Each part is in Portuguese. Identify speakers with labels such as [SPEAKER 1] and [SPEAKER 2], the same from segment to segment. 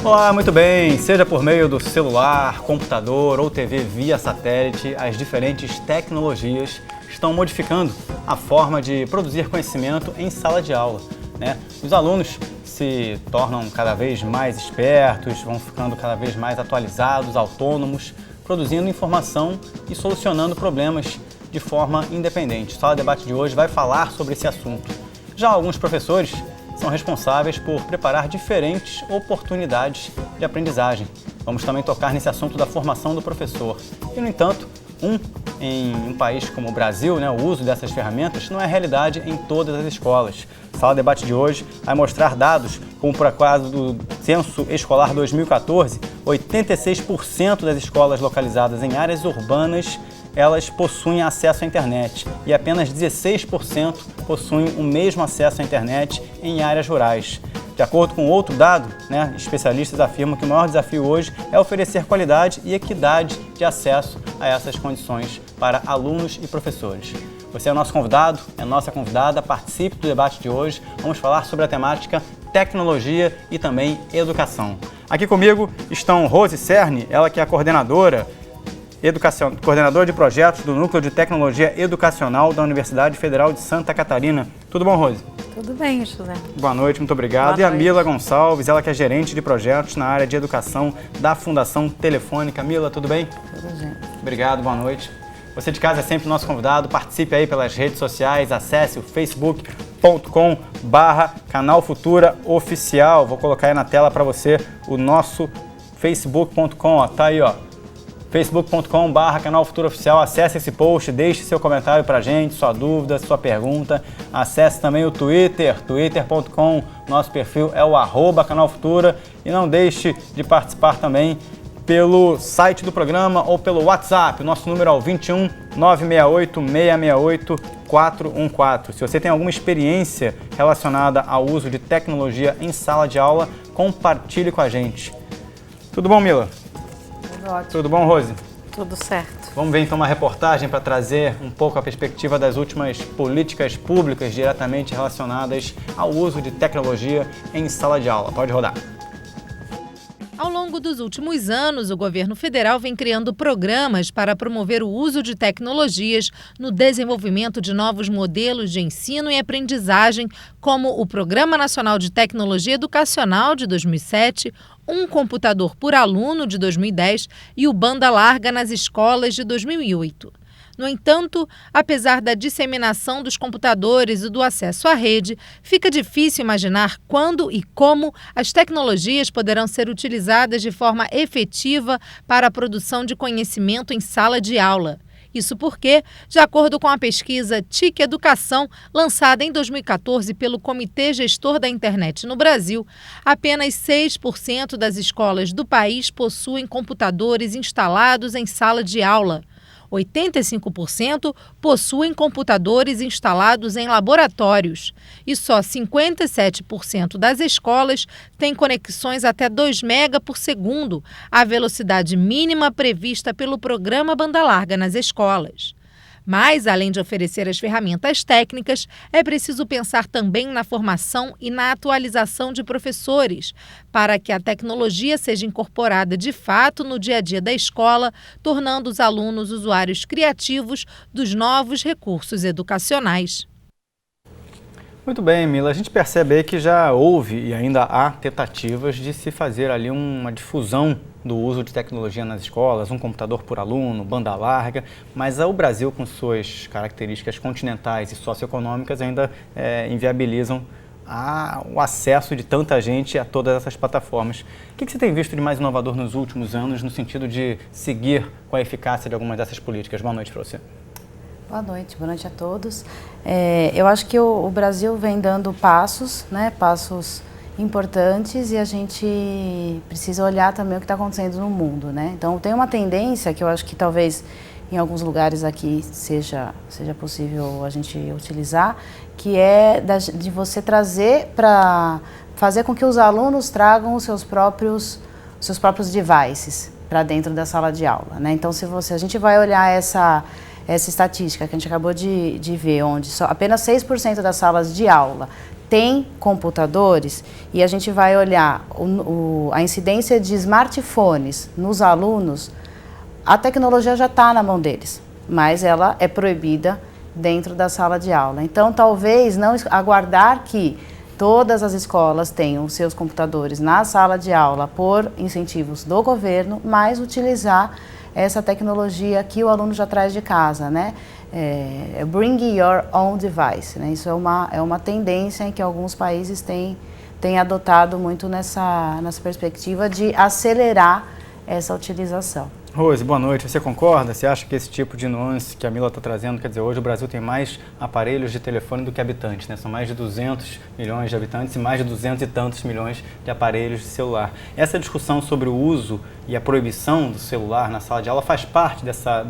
[SPEAKER 1] Olá, muito bem! Seja por meio do celular, computador ou TV via satélite, as diferentes tecnologias estão modificando a forma de produzir conhecimento em sala de aula, né? Os alunos se tornam cada vez mais espertos, vão ficando cada vez mais atualizados, autônomos, produzindo informação e solucionando problemas de forma independente. O Sala de Debate de hoje vai falar sobre esse assunto. Já alguns professores são responsáveis por preparar diferentes oportunidades de aprendizagem. Vamos também tocar nesse assunto da formação do professor. E, no entanto, em um país como o Brasil, o uso dessas ferramentas não é realidade em todas as escolas. A Sala de Debate de hoje vai mostrar dados, como por acaso do Censo Escolar 2014, 86% das escolas localizadas em áreas urbanas elas possuem acesso à internet e apenas 16% possuem o mesmo acesso à internet em áreas rurais. De acordo com outro dado, especialistas afirmam que o maior desafio hoje é oferecer qualidade e equidade de acesso a essas condições para alunos e professores. Você é o nosso convidado, é a nossa convidada, participe do debate de hoje. Vamos falar sobre a temática tecnologia e também educação. Aqui comigo estão Rose Cerne, ela que é a coordenadora de projetos do Núcleo de Tecnologia Educacional da Universidade Federal de Santa Catarina. Tudo bom, Rose?
[SPEAKER 2] Tudo bem, José.
[SPEAKER 1] Boa noite, muito obrigado.
[SPEAKER 2] Boa
[SPEAKER 1] e a
[SPEAKER 2] noite.
[SPEAKER 1] Mila Gonçalves, ela que é gerente de projetos na área de educação da Fundação Telefônica. Mila, tudo bem?
[SPEAKER 2] Tudo bem.
[SPEAKER 1] Obrigado, boa noite. Você de casa é sempre nosso convidado, participe aí pelas redes sociais, acesse o facebook.com/Canal Futura Oficial. Vou colocar aí na tela para você o nosso facebook.com, tá aí, ó. facebook.com/Canal Futura Oficial, acesse esse post, deixe seu comentário pra gente, sua dúvida, sua pergunta. Acesse também o Twitter, twitter.com, nosso perfil é o @Canal Futura. E não deixe de participar também pelo site do programa ou pelo WhatsApp. O nosso número é o 21 968 668 414. Se você tem alguma experiência relacionada ao uso de tecnologia em sala de aula, compartilhe com a gente. Tudo bom, Mila?
[SPEAKER 2] Tudo ótimo.
[SPEAKER 1] Tudo bom, Rose?
[SPEAKER 2] Tudo certo.
[SPEAKER 1] Vamos ver então uma reportagem para trazer um pouco a perspectiva das últimas políticas públicas diretamente relacionadas ao uso de tecnologia em sala de aula. Pode rodar.
[SPEAKER 3] Ao longo dos últimos anos, o governo federal vem criando programas para promover o uso de tecnologias no desenvolvimento de novos modelos de ensino e aprendizagem, como o Programa Nacional de Tecnologia Educacional de 2007, Um Computador por Aluno de 2010 e o Banda Larga nas Escolas de 2008. No entanto, apesar da disseminação dos computadores e do acesso à rede, fica difícil imaginar quando e como as tecnologias poderão ser utilizadas de forma efetiva para a produção de conhecimento em sala de aula. Isso porque, de acordo com a pesquisa TIC Educação, lançada em 2014 pelo Comitê Gestor da Internet no Brasil, apenas 6% das escolas do país possuem computadores instalados em sala de aula. 85% possuem computadores instalados em laboratórios e só 57% das escolas têm conexões até 2 MB por segundo, a velocidade mínima prevista pelo programa Banda Larga nas escolas. Mas, além de oferecer as ferramentas técnicas, é preciso pensar também na formação e na atualização de professores, para que a tecnologia seja incorporada de fato no dia a dia da escola, tornando os alunos usuários criativos dos novos recursos educacionais.
[SPEAKER 1] Muito bem, Mila. A gente percebe aí que já houve e ainda há tentativas de se fazer ali uma difusão do uso de tecnologia nas escolas, um computador por aluno, banda larga, mas o Brasil, com suas características continentais e socioeconômicas, ainda inviabilizam o acesso de tanta gente a todas essas plataformas. O que você tem visto de mais inovador nos últimos anos no sentido de seguir com a eficácia de algumas dessas políticas? Boa noite para você.
[SPEAKER 2] Boa noite a todos. Eu acho que o Brasil vem dando passos importantes e a gente precisa olhar também o que está acontecendo no mundo, Então tem uma tendência que eu acho que talvez em alguns lugares aqui seja possível a gente utilizar, que é de você trazer para fazer com que os alunos tragam os seus próprios devices para dentro da sala de aula, Então a gente vai olhar essa estatística que a gente acabou de ver, onde apenas 6% das salas de aula tem computadores e a gente vai olhar a incidência de smartphones nos alunos, a tecnologia já está na mão deles, mas ela é proibida dentro da sala de aula. Então, talvez não aguardar que todas as escolas tenham seus computadores na sala de aula por incentivos do governo, mas utilizar essa tecnologia que o aluno já traz de casa, né? Bring your own device, né? Isso é uma tendência em que alguns países têm adotado muito nessa perspectiva de acelerar essa utilização.
[SPEAKER 1] Rose, boa noite. Você concorda? Você acha que esse tipo de nuance que a Mila está trazendo, quer dizer, hoje o Brasil tem mais aparelhos de telefone do que habitantes, né? São mais de 200 milhões de habitantes e mais de 200 e tantos milhões de aparelhos de celular. Essa discussão sobre o uso e a proibição do celular na sala de aula faz parte dessa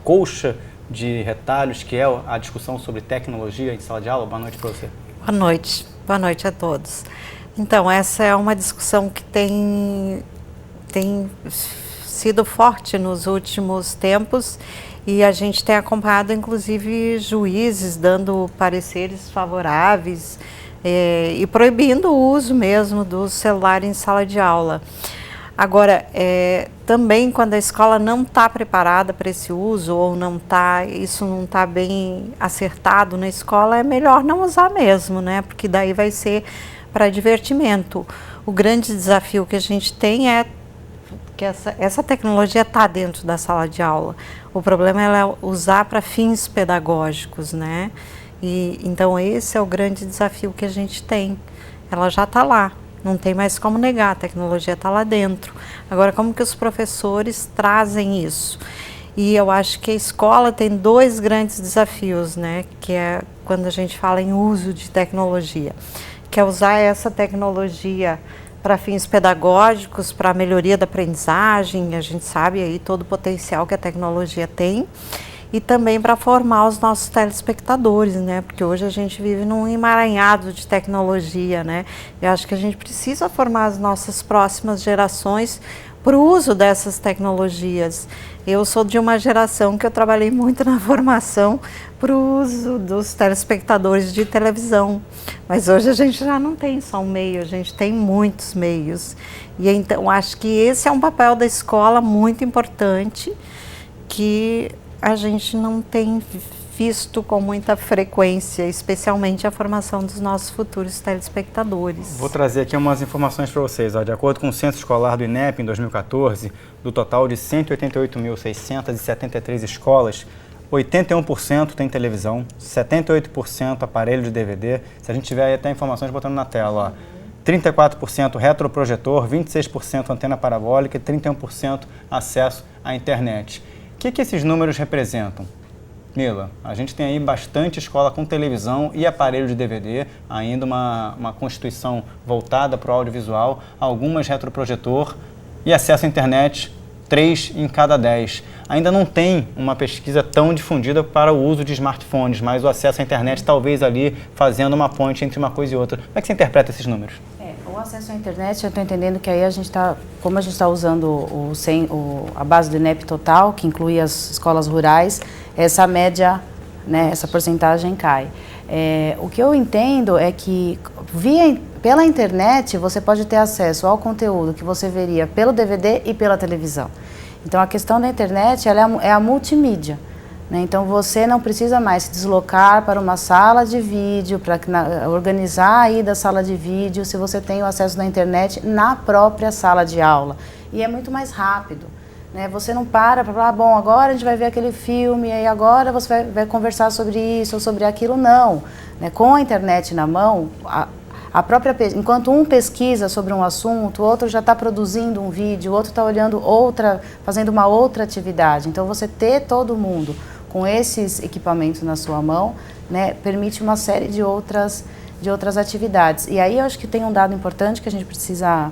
[SPEAKER 1] colcha de retalhos que é a discussão sobre tecnologia em sala de aula? Boa noite para você.
[SPEAKER 4] Boa noite a todos. Então, essa é uma discussão que tem sido forte nos últimos tempos e a gente tem acompanhado inclusive juízes dando pareceres favoráveis e proibindo o uso mesmo do celular em sala de aula. Agora, também quando a escola não está preparada para esse uso ou isso não está bem acertado na escola, é melhor não usar mesmo, né? Porque daí vai ser para divertimento. O grande desafio que a gente tem é que essa tecnologia está dentro da sala de aula. O problema é usar para fins pedagógicos, né? Então esse é o grande desafio que a gente tem. Ela já está lá, não tem mais como negar, a tecnologia está lá dentro. Agora, como que os professores trazem isso? E eu acho que a escola tem dois grandes desafios, né? Que é quando a gente fala em uso de tecnologia, que é usar essa tecnologia para fins pedagógicos, para a melhoria da aprendizagem, a gente sabe aí todo o potencial que a tecnologia tem, e também para formar os nossos telespectadores, né? Porque hoje a gente vive num emaranhado de tecnologia, né? Eu acho que a gente precisa formar as nossas próximas gerações para o uso dessas tecnologias. Eu sou de uma geração que eu trabalhei muito na formação para o uso dos telespectadores de televisão, mas hoje a gente já não tem só um meio, a gente tem muitos meios. E então acho que esse é um papel da escola muito importante que a gente não tem visto com muita frequência, especialmente a formação dos nossos futuros telespectadores.
[SPEAKER 1] Vou trazer aqui umas informações para vocês. De acordo com o Censo Escolar do INEP, em 2014, do total de 188.673 escolas, 81% tem televisão, 78% aparelho de DVD. Se a gente tiver aí até informações botando na tela, 34% retroprojetor, 26% antena parabólica e 31% acesso à internet. O que esses números representam? Mila, a gente tem aí bastante escola com televisão e aparelho de DVD, ainda uma constituição voltada para o audiovisual, algumas retroprojetor e acesso à internet, 3 em cada 10. Ainda não tem uma pesquisa tão difundida para o uso de smartphones, mas o acesso à internet talvez ali fazendo uma ponte entre uma coisa e outra. Como é que você interpreta esses números?
[SPEAKER 2] O acesso à internet, eu estou entendendo que aí a gente está, como a gente está usando a base do INEP total, que inclui as escolas rurais, essa média, né, essa porcentagem cai. O que eu entendo é que pela internet você pode ter acesso ao conteúdo que você veria pelo DVD e pela televisão. Então a questão da internet ela é a multimídia. Né? Então você não precisa mais se deslocar para uma sala de vídeo, para organizar aí da sala de vídeo, se você tem o acesso na internet na própria sala de aula. E é muito mais rápido. Né? Você não para falar, bom, agora a gente vai ver aquele filme, e aí agora você vai conversar sobre isso ou sobre aquilo. Não. Né? Com a internet na mão, enquanto um pesquisa sobre um assunto, o outro já está produzindo um vídeo, o outro está olhando fazendo uma outra atividade. Então você ter todo mundo com esses equipamentos na sua mão, né, permite uma série de outras atividades. E aí eu acho que tem um dado importante que a gente precisa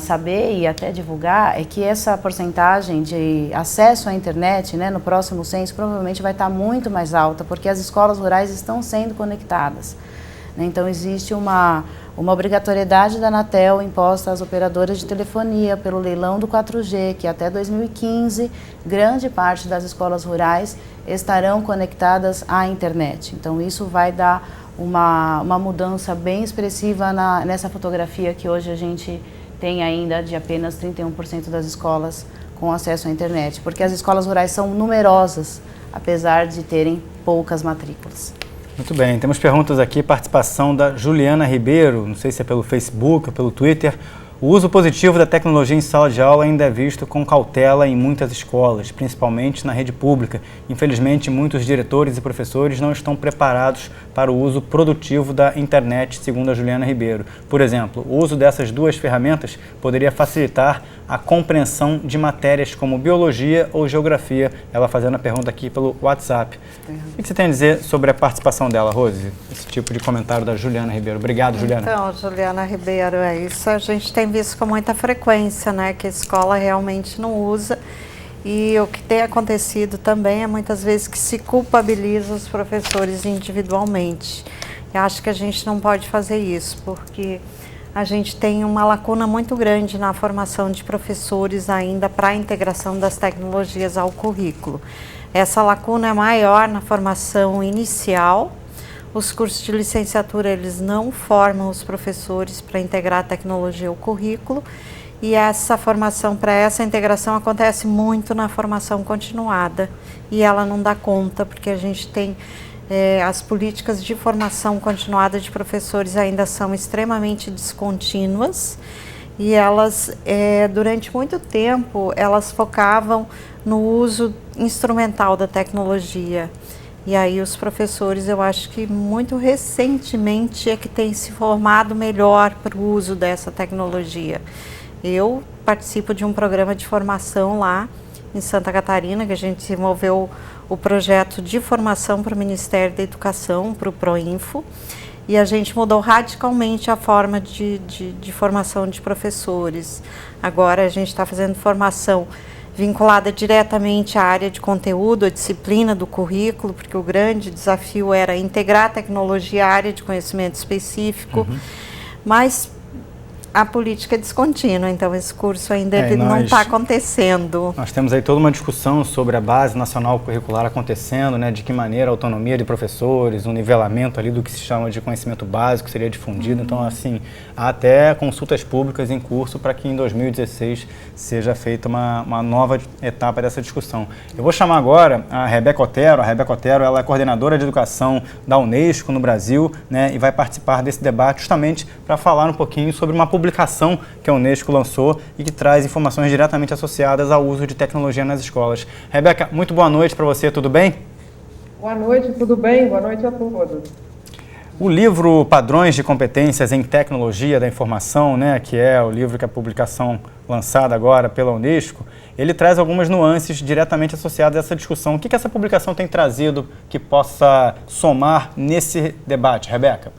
[SPEAKER 2] saber e até divulgar, é que essa porcentagem de acesso à internet, né, no próximo censo provavelmente vai estar muito mais alta, porque as escolas rurais estão sendo conectadas. né? Então existe uma obrigatoriedade da Anatel imposta às operadoras de telefonia pelo leilão do 4G, que até 2015, grande parte das escolas rurais estarão conectadas à internet. Então isso vai dar uma mudança bem expressiva nessa fotografia que hoje a gente tem ainda de apenas 31% das escolas com acesso à internet, porque as escolas rurais são numerosas, apesar de terem poucas matrículas.
[SPEAKER 1] Muito bem, temos perguntas aqui, participação da Juliana Ribeiro, não sei se é pelo Facebook ou pelo Twitter. O uso positivo da tecnologia em sala de aula ainda é visto com cautela em muitas escolas, principalmente na rede pública. Infelizmente, muitos diretores e professores não estão preparados para o uso produtivo da internet, segundo a Juliana Ribeiro. Por exemplo, o uso dessas duas ferramentas poderia facilitar a compreensão de matérias como biologia ou geografia. Ela fazendo a pergunta aqui pelo WhatsApp. O que você tem a dizer sobre a participação dela, Rose? Esse tipo de comentário da Juliana Ribeiro. Obrigado, Juliana.
[SPEAKER 4] Então, Juliana Ribeiro, é isso. A gente tem visto com muita frequência, né, que a escola realmente não usa. E o que tem acontecido também é muitas vezes que se culpabiliza os professores individualmente. Eu acho que a gente não pode fazer isso, porque a gente tem uma lacuna muito grande na formação de professores ainda para a integração das tecnologias ao currículo. Essa lacuna é maior na formação inicial. Os cursos de licenciatura, eles não formam os professores para integrar a tecnologia ao currículo, e essa formação para essa integração acontece muito na formação continuada, e ela não dá conta, porque a gente tem as políticas de formação continuada de professores ainda são extremamente descontínuas, e elas, durante muito tempo, elas focavam no uso instrumental da tecnologia. E aí os professores, eu acho que muito recentemente é que tem se formado melhor para o uso dessa tecnologia. Eu participo de um programa de formação lá em Santa Catarina, que a gente desenvolveu o projeto de formação para o Ministério da Educação, para o Proinfo, e a gente mudou radicalmente a forma de formação de professores. Agora a gente está fazendo formação vinculada diretamente à área de conteúdo, à disciplina do currículo, porque o grande desafio era integrar a tecnologia à área de conhecimento específico, mas a política é descontínua, então esse curso ainda não está acontecendo.
[SPEAKER 1] Nós temos aí toda uma discussão sobre a Base Nacional Curricular acontecendo, né, de que maneira a autonomia de professores, um nivelamento ali do que se chama de conhecimento básico seria difundido. Então, assim, há até consultas públicas em curso para que em 2016 seja feita uma nova etapa dessa discussão. Eu vou chamar agora a Rebeca Otero. A Rebeca Otero, ela é coordenadora de educação da Unesco no Brasil, né, e vai participar desse debate justamente para falar um pouquinho sobre uma publicação que a Unesco lançou e que traz informações diretamente associadas ao uso de tecnologia nas escolas. Rebeca, muito boa noite para você, tudo bem?
[SPEAKER 5] Boa noite, tudo bem? Boa noite a todos.
[SPEAKER 1] O livro Padrões de Competências em Tecnologia da Informação, né, que é o livro que a publicação lançada agora pela Unesco, ele traz algumas nuances diretamente associadas a essa discussão. O que essa publicação tem trazido que possa somar nesse debate, Rebeca?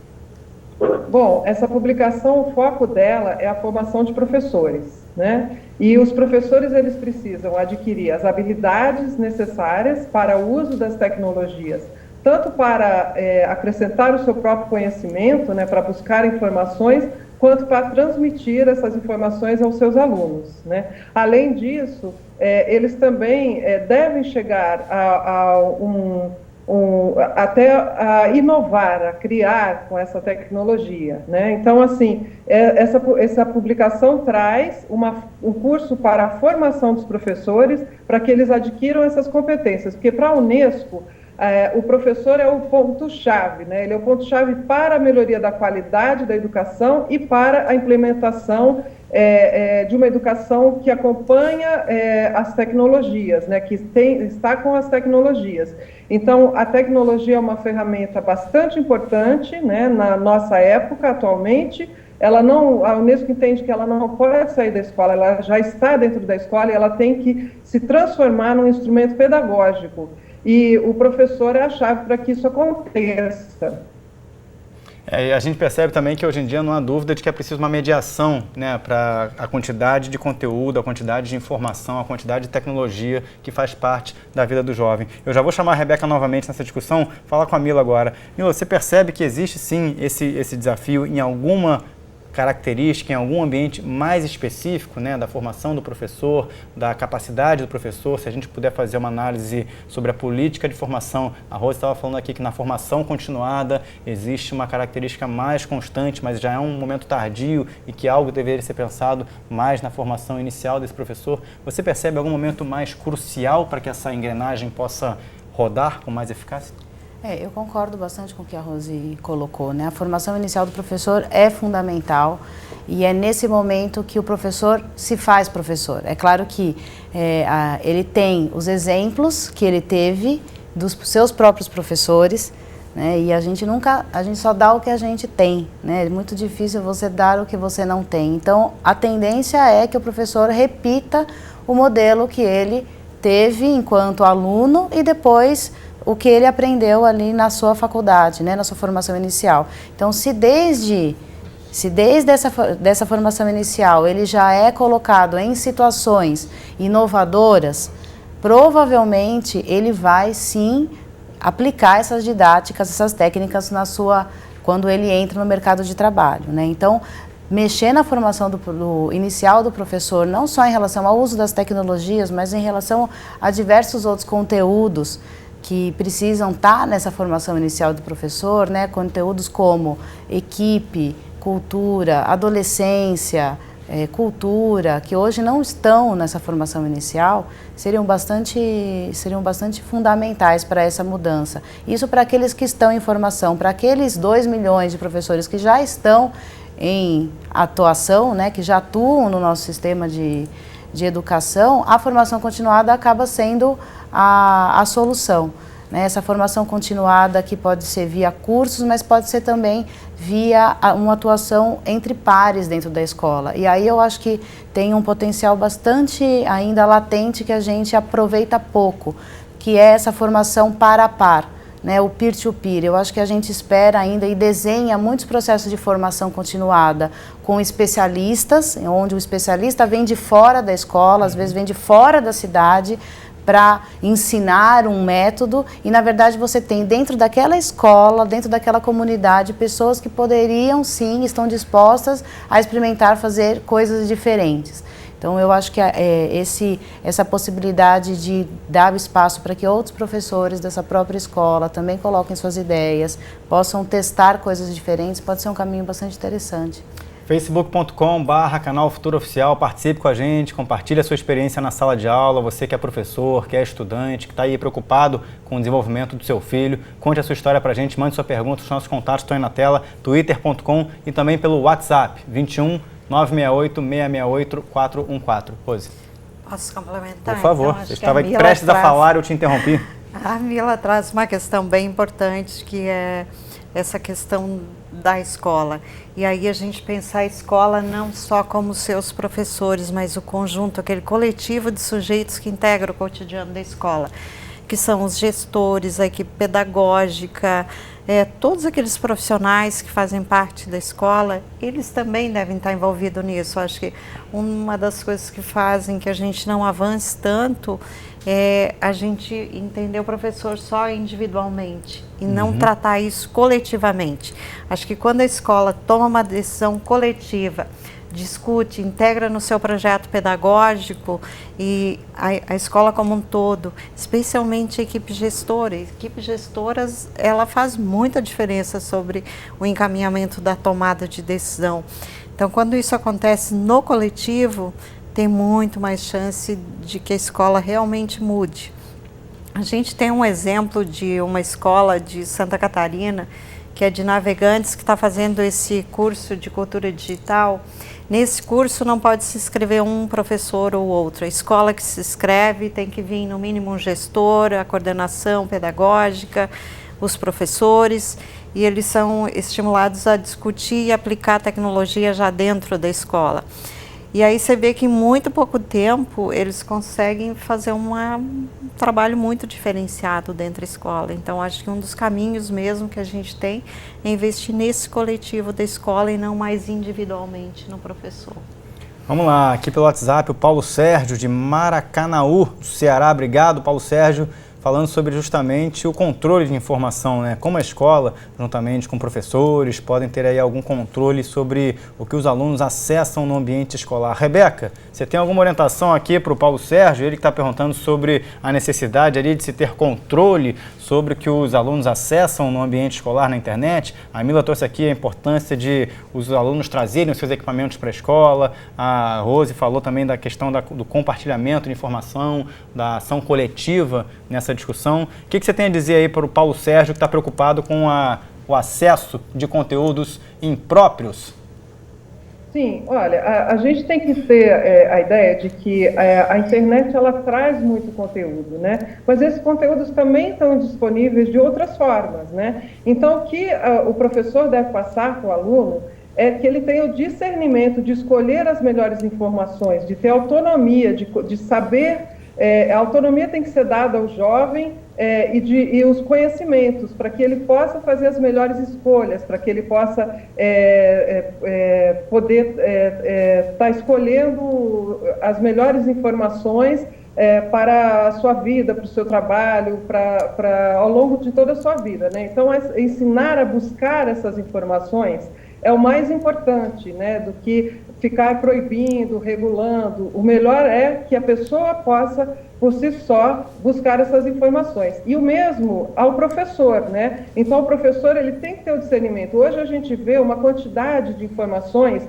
[SPEAKER 5] Bom, essa publicação, o foco dela é a formação de professores, né? E os professores, eles precisam adquirir as habilidades necessárias para o uso das tecnologias, tanto para acrescentar o seu próprio conhecimento, né, para buscar informações, quanto para transmitir essas informações aos seus alunos, né? Além disso, eles também devem chegar até a inovar, a criar com essa tecnologia, né? Então, assim, essa publicação traz um curso para a formação dos professores, para que eles adquiram essas competências, porque para a Unesco, o professor é o ponto-chave, né? Ele é o ponto-chave para a melhoria da qualidade da educação e para a implementação de uma educação que acompanha as tecnologias, né? Que está com as tecnologias. Então, a tecnologia é uma ferramenta bastante importante, né, na nossa época, atualmente. A Unesco entende que ela não pode sair da escola, ela já está dentro da escola e ela tem que se transformar num instrumento pedagógico. E o professor é a chave para que isso aconteça.
[SPEAKER 1] A gente percebe também que hoje em dia não há dúvida de que é preciso uma mediação, né, para a quantidade de conteúdo, a quantidade de informação, a quantidade de tecnologia que faz parte da vida do jovem. Eu já vou chamar a Rebeca novamente nessa discussão, falar com a Mila agora. Mila, você percebe que existe sim esse desafio em alguma característica, em algum ambiente mais específico, né, da formação do professor, da capacidade do professor? Se a gente puder fazer uma análise sobre a política de formação, a Rose estava falando aqui que na formação continuada existe uma característica mais constante, mas já é um momento tardio e que algo deveria ser pensado mais na formação inicial desse professor. Você percebe algum momento mais crucial para que essa engrenagem possa rodar com mais eficácia?
[SPEAKER 2] Eu concordo bastante com o que a Rose colocou, né? A formação inicial do professor é fundamental e é nesse momento que o professor se faz professor. É claro que ele tem os exemplos que ele teve dos seus próprios professores, né? E a gente só dá o que a gente tem, né? É muito difícil você dar o que você não tem. Então, a tendência é que o professor repita o modelo que ele teve enquanto aluno e depois o que ele aprendeu ali na sua faculdade, né, na sua formação inicial. Então, se desde essa formação inicial ele já é colocado em situações inovadoras, provavelmente ele vai sim aplicar essas didáticas, essas técnicas quando ele entra no mercado de trabalho, né? Então, mexer na formação do inicial do professor, não só em relação ao uso das tecnologias, mas em relação a diversos outros conteúdos que precisam estar nessa formação inicial do professor, né? Conteúdos como equipe, cultura, adolescência, cultura, que hoje não estão nessa formação inicial, seriam bastante fundamentais para essa mudança. Isso para aqueles que estão em formação, para aqueles 2 milhões de professores que já estão em atuação, né? Que já atuam no nosso sistema de educação, a formação continuada acaba sendo a solução, né? Essa formação continuada que pode ser via cursos, mas pode ser também via uma atuação entre pares dentro da escola. E aí eu acho que tem um potencial bastante ainda latente que a gente aproveita pouco, que é essa formação par a par, né? O peer-to-peer. Eu acho que a gente espera ainda e desenha muitos processos de formação continuada com especialistas, onde o especialista vem de fora da escola, às vezes vem de fora da cidade, para ensinar um método e, na verdade, você tem dentro daquela escola, dentro daquela comunidade, pessoas que poderiam, sim, estão dispostas a experimentar fazer coisas diferentes. Então, eu acho que essa possibilidade de dar espaço para que outros professores dessa própria escola também coloquem suas ideias, possam testar coisas diferentes, pode ser um caminho bastante interessante.
[SPEAKER 1] facebook.com/canal Futuro Oficial, participe com a gente, compartilhe a sua experiência na sala de aula, você que é professor, que é estudante, que está aí preocupado com o desenvolvimento do seu filho, conte a sua história para a gente, mande sua pergunta, os nossos contatos estão aí na tela, twitter.com e também pelo WhatsApp, 21 968 668 414. Rose.
[SPEAKER 4] Posso complementar?
[SPEAKER 1] Por favor,
[SPEAKER 4] então,
[SPEAKER 1] você estava prestes a falar, eu te interrompi.
[SPEAKER 4] A Mila traz uma questão bem importante, que é essa questão da escola. E aí a gente pensar a escola não só como seus professores, mas o conjunto, aquele coletivo de sujeitos que integram o cotidiano da escola, que são os gestores, a equipe pedagógica, todos aqueles profissionais que fazem parte da escola, eles também devem estar envolvidos nisso. Acho que uma das coisas que fazem que a gente não avance tanto é a gente entender o professor só individualmente e não tratar isso coletivamente. Acho que quando a escola toma uma decisão coletiva, discute, integra no seu projeto pedagógico e a escola como um todo, especialmente a equipe gestora. A equipe gestoras, ela faz muita diferença sobre o encaminhamento da tomada de decisão. Então, quando isso acontece no coletivo, tem muito mais chance de que a escola realmente mude. A gente tem um exemplo de uma escola de Santa Catarina, que é de Navegantes, que está fazendo esse curso de cultura digital. Nesse curso não pode se inscrever um professor ou outro. A escola que se inscreve tem que vir no mínimo um gestor, a coordenação pedagógica, os professores, e eles são estimulados a discutir e aplicar tecnologia já dentro da escola. E aí você vê que em muito pouco tempo eles conseguem fazer um trabalho muito diferenciado dentro da escola. Então acho que um dos caminhos mesmo que a gente tem é investir nesse coletivo da escola e não mais individualmente no professor.
[SPEAKER 1] Vamos lá, aqui pelo WhatsApp, o Paulo Sérgio de Maracanaú, do Ceará. Obrigado, Paulo Sérgio. Falando sobre justamente o controle de informação, né? Como a escola, juntamente com professores, podem ter aí algum controle sobre o que os alunos acessam no ambiente escolar. Rebeca, você tem alguma orientação aqui para o Paulo Sérgio? Ele que está perguntando sobre a necessidade ali de se ter controle sobre o que os alunos acessam no ambiente escolar na internet. A Mila trouxe aqui a importância de os alunos trazerem os seus equipamentos para a escola. A Rose falou também da questão do compartilhamento de informação, da ação coletiva nessa discussão. O que você tem a dizer aí para o Paulo Sérgio, que está preocupado com o acesso de conteúdos impróprios?
[SPEAKER 5] Sim, olha, a gente tem que ter a ideia de que a internet ela traz muito conteúdo, né? Mas esses conteúdos também estão disponíveis de outras formas, né? Então, o que o professor deve passar para o aluno é que ele tenha o discernimento de escolher as melhores informações, de ter autonomia, de saber. A autonomia tem que ser dada ao jovem e os conhecimentos, para que ele possa fazer as melhores escolhas, para que ele possa poder estar escolhendo as melhores informações para a sua vida, para o seu trabalho, ao longo de toda a sua vida, né? Então, ensinar a buscar essas informações é o mais importante, né, do que ficar proibindo, regulando. O melhor é que a pessoa possa, por si só, buscar essas informações. E o mesmo ao professor, né? Então, o professor ele tem que ter o discernimento. Hoje a gente vê uma quantidade de informações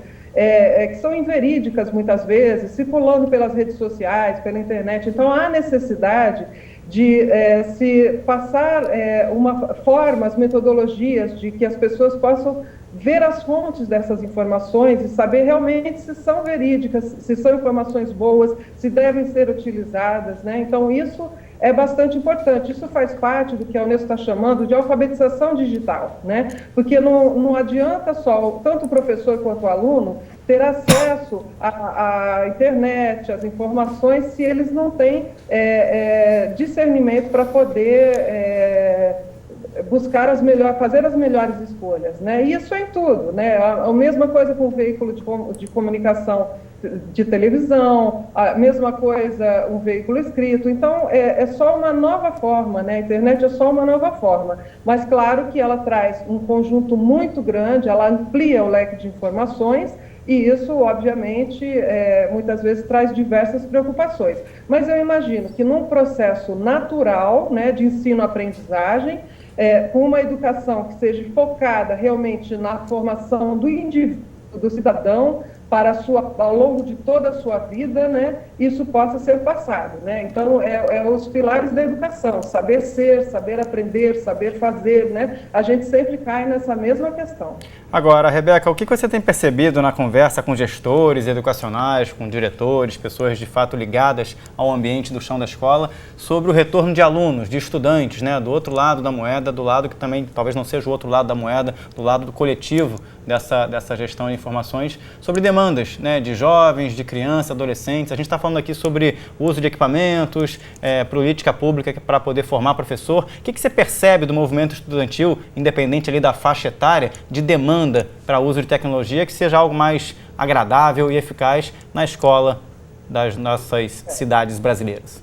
[SPEAKER 5] que são inverídicas, muitas vezes, circulando pelas redes sociais, pela internet. Então, há necessidade de se passar formas, metodologias de que as pessoas possam ver as fontes dessas informações e saber realmente se são verídicas, se são informações boas, se devem ser utilizadas, né? Então, isso é bastante importante. Isso faz parte do que a Unesco está chamando de alfabetização digital, né? Porque não adianta só tanto o professor quanto o aluno ter acesso à internet, às informações, se eles não têm discernimento para poder buscar fazer as melhores escolhas, né? E isso é em tudo, né? A mesma coisa com o veículo de comunicação de televisão, a mesma coisa um veículo escrito. Então, é só uma nova forma, né? A internet é só uma nova forma, mas claro que ela traz um conjunto muito grande, ela amplia o leque de informações e isso, obviamente, muitas vezes traz diversas preocupações. Mas eu imagino que num processo natural, né, de ensino-aprendizagem, com uma educação que seja focada realmente na formação do indivíduo, do cidadão, ao longo de toda a sua vida, né, isso possa ser passado, né? Então, os pilares da educação, saber ser, saber aprender, saber fazer, né? A gente sempre cai nessa mesma questão.
[SPEAKER 1] Agora, Rebeca, o que você tem percebido na conversa com gestores educacionais, com diretores, pessoas de fato ligadas ao ambiente do chão da escola, sobre o retorno de alunos, de estudantes, né, do outro lado da moeda, do lado que também talvez não seja o outro lado da moeda, do lado do coletivo dessa gestão de informações, sobre demandas, né, de jovens, de crianças, adolescentes. A gente está falando aqui sobre o uso de equipamentos, política pública para poder formar professor. O que você percebe do movimento estudantil, independente ali da faixa etária, de demanda para uso de tecnologia que seja algo mais agradável e eficaz na escola das nossas cidades brasileiras?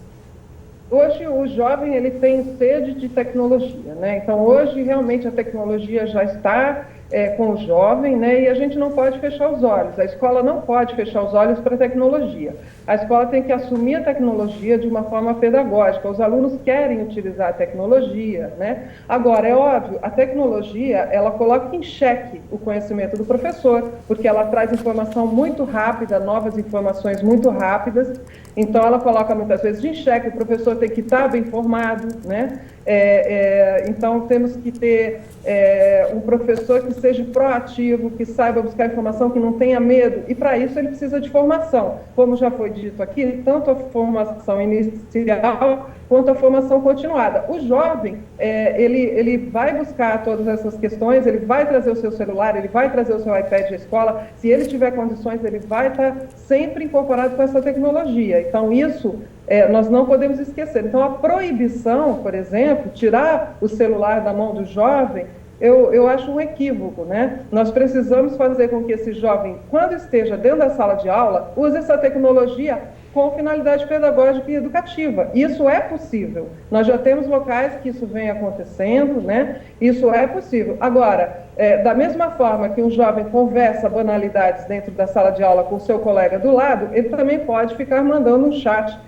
[SPEAKER 5] Hoje o jovem ele tem sede de tecnologia, né? Então hoje realmente a tecnologia já está com o jovem, né? E a gente não pode fechar os olhos. A escola não pode fechar os olhos para a tecnologia. A escola tem que assumir a tecnologia de uma forma pedagógica. Os alunos querem utilizar a tecnologia, né? Agora, é óbvio, a tecnologia, ela coloca em xeque o conhecimento do professor, porque ela traz informação muito rápida, novas informações muito rápidas. Então, ela coloca muitas vezes em xeque, o professor tem que estar bem informado, né? Então, temos que ter um professor que seja proativo, que saiba buscar informação, que não tenha medo, e para isso ele precisa de formação. Como já foi dito aqui, tanto a formação inicial quanto a formação continuada. O jovem, ele vai buscar todas essas questões, ele vai trazer o seu celular, ele vai trazer o seu iPad à escola, se ele tiver condições, ele vai estar sempre incorporado com essa tecnologia. Então, isso nós não podemos esquecer. Então, a proibição, por exemplo, tirar o celular da mão do jovem, eu acho um equívoco, né? Nós precisamos fazer com que esse jovem, quando esteja dentro da sala de aula, use essa tecnologia com finalidade pedagógica e educativa. Isso é possível. Nós já temos locais que isso vem acontecendo, né? Isso é possível. Agora, da mesma forma que um jovem conversa banalidades dentro da sala de aula com o seu colega do lado, ele também pode ficar mandando um chat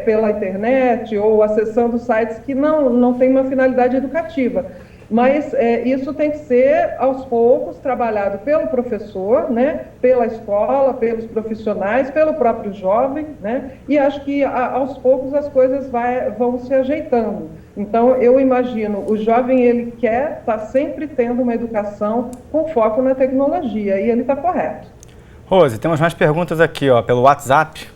[SPEAKER 5] pela internet ou acessando sites que não tem uma finalidade educativa. Mas isso tem que ser, aos poucos, trabalhado pelo professor, né, pela escola, pelos profissionais, pelo próprio jovem, né, e acho que aos poucos as coisas vão se ajeitando. Então, eu imagino, o jovem, ele quer estar sempre tendo uma educação com foco na tecnologia, e ele está correto.
[SPEAKER 1] Rose, temos mais perguntas aqui, pelo WhatsApp.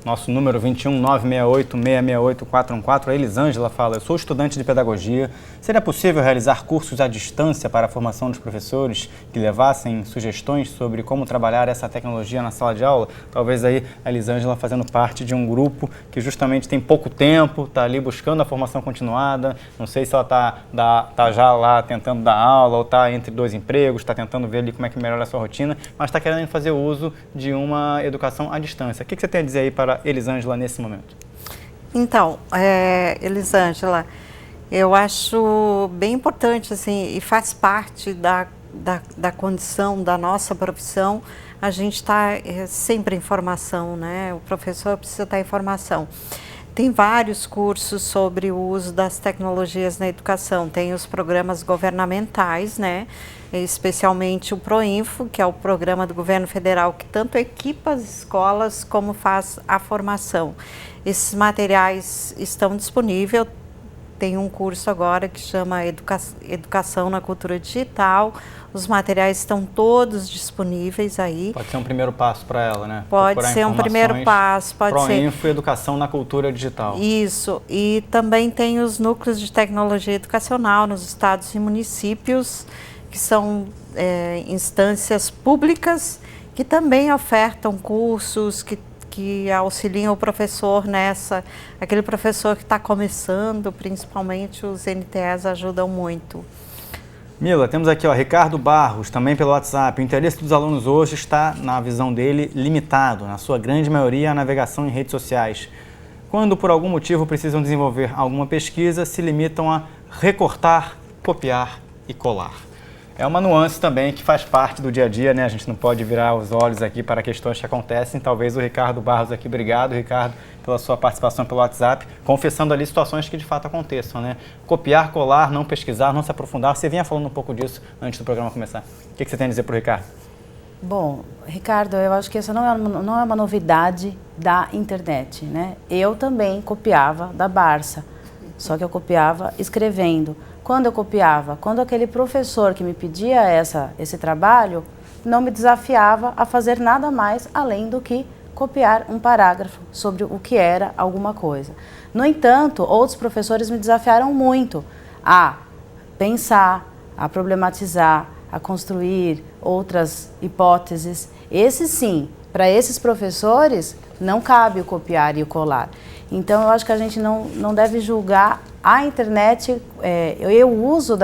[SPEAKER 1] Nosso número 21 968 668 414. A Elisângela fala: eu sou estudante de pedagogia. Seria possível realizar cursos à distância para a formação dos professores que levassem sugestões sobre como trabalhar essa tecnologia na sala de aula? Talvez aí a Elisângela fazendo parte de um grupo que justamente tem pouco tempo, está ali buscando a formação continuada. Não sei se ela tá já lá tentando dar aula ou está entre dois empregos, está tentando ver ali como é que melhora a sua rotina, mas está querendo fazer uso de uma educação à distância. O que você tem a dizer aí para Elisângela nesse momento?
[SPEAKER 4] Então, Elisângela, eu acho bem importante, assim, e faz parte da condição da nossa profissão, a gente está sempre em formação, né? O professor precisa estar em formação. Tem vários cursos sobre o uso das tecnologias na educação, tem os programas governamentais, né? Especialmente o PROINFO, que é o programa do governo federal que tanto equipa as escolas como faz a formação. Esses materiais estão disponíveis, tem um curso agora que chama Educação na Cultura Digital, os materiais estão todos disponíveis aí.
[SPEAKER 1] Pode ser um primeiro passo para ela, né?
[SPEAKER 4] Pode ser um primeiro passo, pode ser.
[SPEAKER 1] PROINFO e Educação na Cultura Digital.
[SPEAKER 4] Isso, e também tem os núcleos de tecnologia educacional nos estados e municípios, que são instâncias públicas que também ofertam cursos, que auxiliam o professor aquele professor que está começando, principalmente os NTEs ajudam muito.
[SPEAKER 1] Mila, temos aqui Ricardo Barros, também pelo WhatsApp. O interesse dos alunos hoje está, na visão dele, limitado, na sua grande maioria, a navegação em redes sociais. Quando, por algum motivo, precisam desenvolver alguma pesquisa, se limitam a recortar, copiar e colar. É uma nuance também que faz parte do dia a dia, né? A gente não pode virar os olhos aqui para questões que acontecem. Talvez o Ricardo Barros aqui, obrigado, Ricardo, pela sua participação pelo WhatsApp, confessando ali situações que de fato aconteçam, né? Copiar, colar, não pesquisar, não se aprofundar. Você vinha falando um pouco disso antes do programa começar. O que você tem a dizer para o Ricardo?
[SPEAKER 2] Bom, Ricardo, eu acho que essa não é uma novidade da internet, né? Eu também copiava da Barça, só que eu copiava escrevendo. Quando eu copiava, quando aquele professor que me pedia esse trabalho não me desafiava a fazer nada mais além do que copiar um parágrafo sobre o que era alguma coisa. No entanto, outros professores me desafiaram muito a pensar, a problematizar, a construir outras hipóteses. Esse sim, para esses professores não cabe o copiar e o colar. Então eu acho que a gente não deve julgar a internet, o uso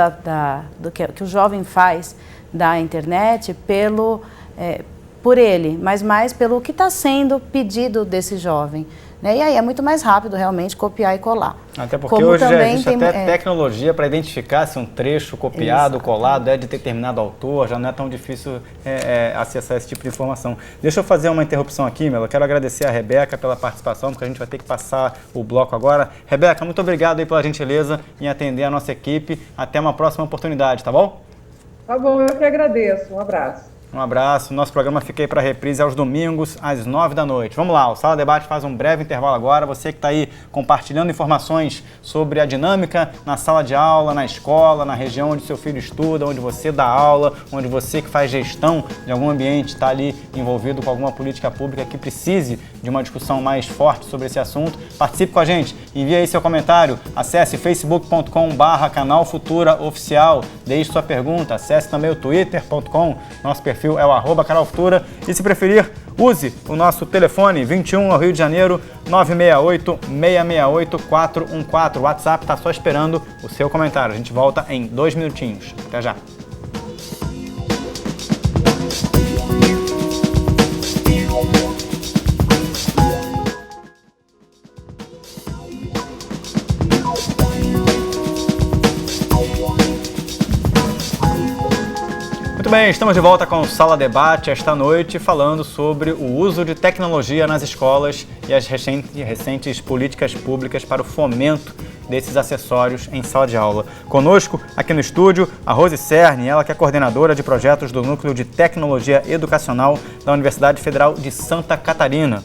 [SPEAKER 2] do que o jovem faz da internet por ele, mas mais pelo que está sendo pedido desse jovem. Né? E aí é muito mais rápido realmente copiar e colar.
[SPEAKER 1] Até porque hoje já existe até tecnologia para identificar se um trecho copiado, colado é de determinado autor, já não é tão difícil acessar esse tipo de informação. Deixa eu fazer uma interrupção aqui, Mela. Quero agradecer a Rebeca pela participação, porque a gente vai ter que passar o bloco agora. Rebeca, muito obrigado aí pela gentileza em atender a nossa equipe. Até uma próxima oportunidade, tá bom?
[SPEAKER 5] Tá bom, eu que agradeço. Um abraço.
[SPEAKER 1] Um abraço. Nosso programa fica aí para reprise aos domingos, às 9 da noite. Vamos lá, o Sala Debate faz um breve intervalo agora. Você que está aí compartilhando informações sobre a dinâmica na sala de aula, na escola, na região onde seu filho estuda, onde você dá aula, onde você que faz gestão de algum ambiente está ali envolvido com alguma política pública que precise de uma discussão mais forte sobre esse assunto. Participe com a gente, envie aí seu comentário, acesse facebook.com/canal Futura Oficial, deixe sua pergunta, acesse também o twitter.com, nosso perfil é o @Canal Futura, e se preferir, use o nosso telefone 21 ao Rio de Janeiro, 968-668-414. O WhatsApp está só esperando o seu comentário. A gente volta em 2 minutinhos. Até já. Muito bem, estamos de volta com o Sala Debate esta noite, falando sobre o uso de tecnologia nas escolas e as recentes políticas públicas para o fomento desses acessórios em sala de aula. Conosco, aqui no estúdio, a Rose Cerne, ela que é coordenadora de projetos do Núcleo de Tecnologia Educacional da Universidade Federal de Santa Catarina.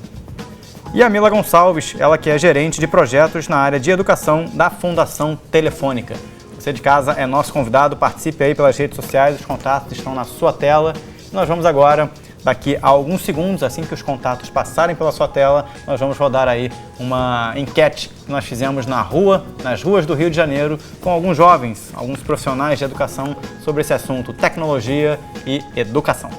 [SPEAKER 1] E a Mila Gonçalves, ela que é gerente de projetos na área de educação da Fundação Telefônica. Você de casa é nosso convidado, participe aí pelas redes sociais, os contatos estão na sua tela. E nós vamos agora, daqui a alguns segundos, assim que os contatos passarem pela sua tela, nós vamos rodar aí uma enquete que nós fizemos nas ruas do Rio de Janeiro, com alguns jovens, alguns profissionais de educação sobre esse assunto, tecnologia e educação.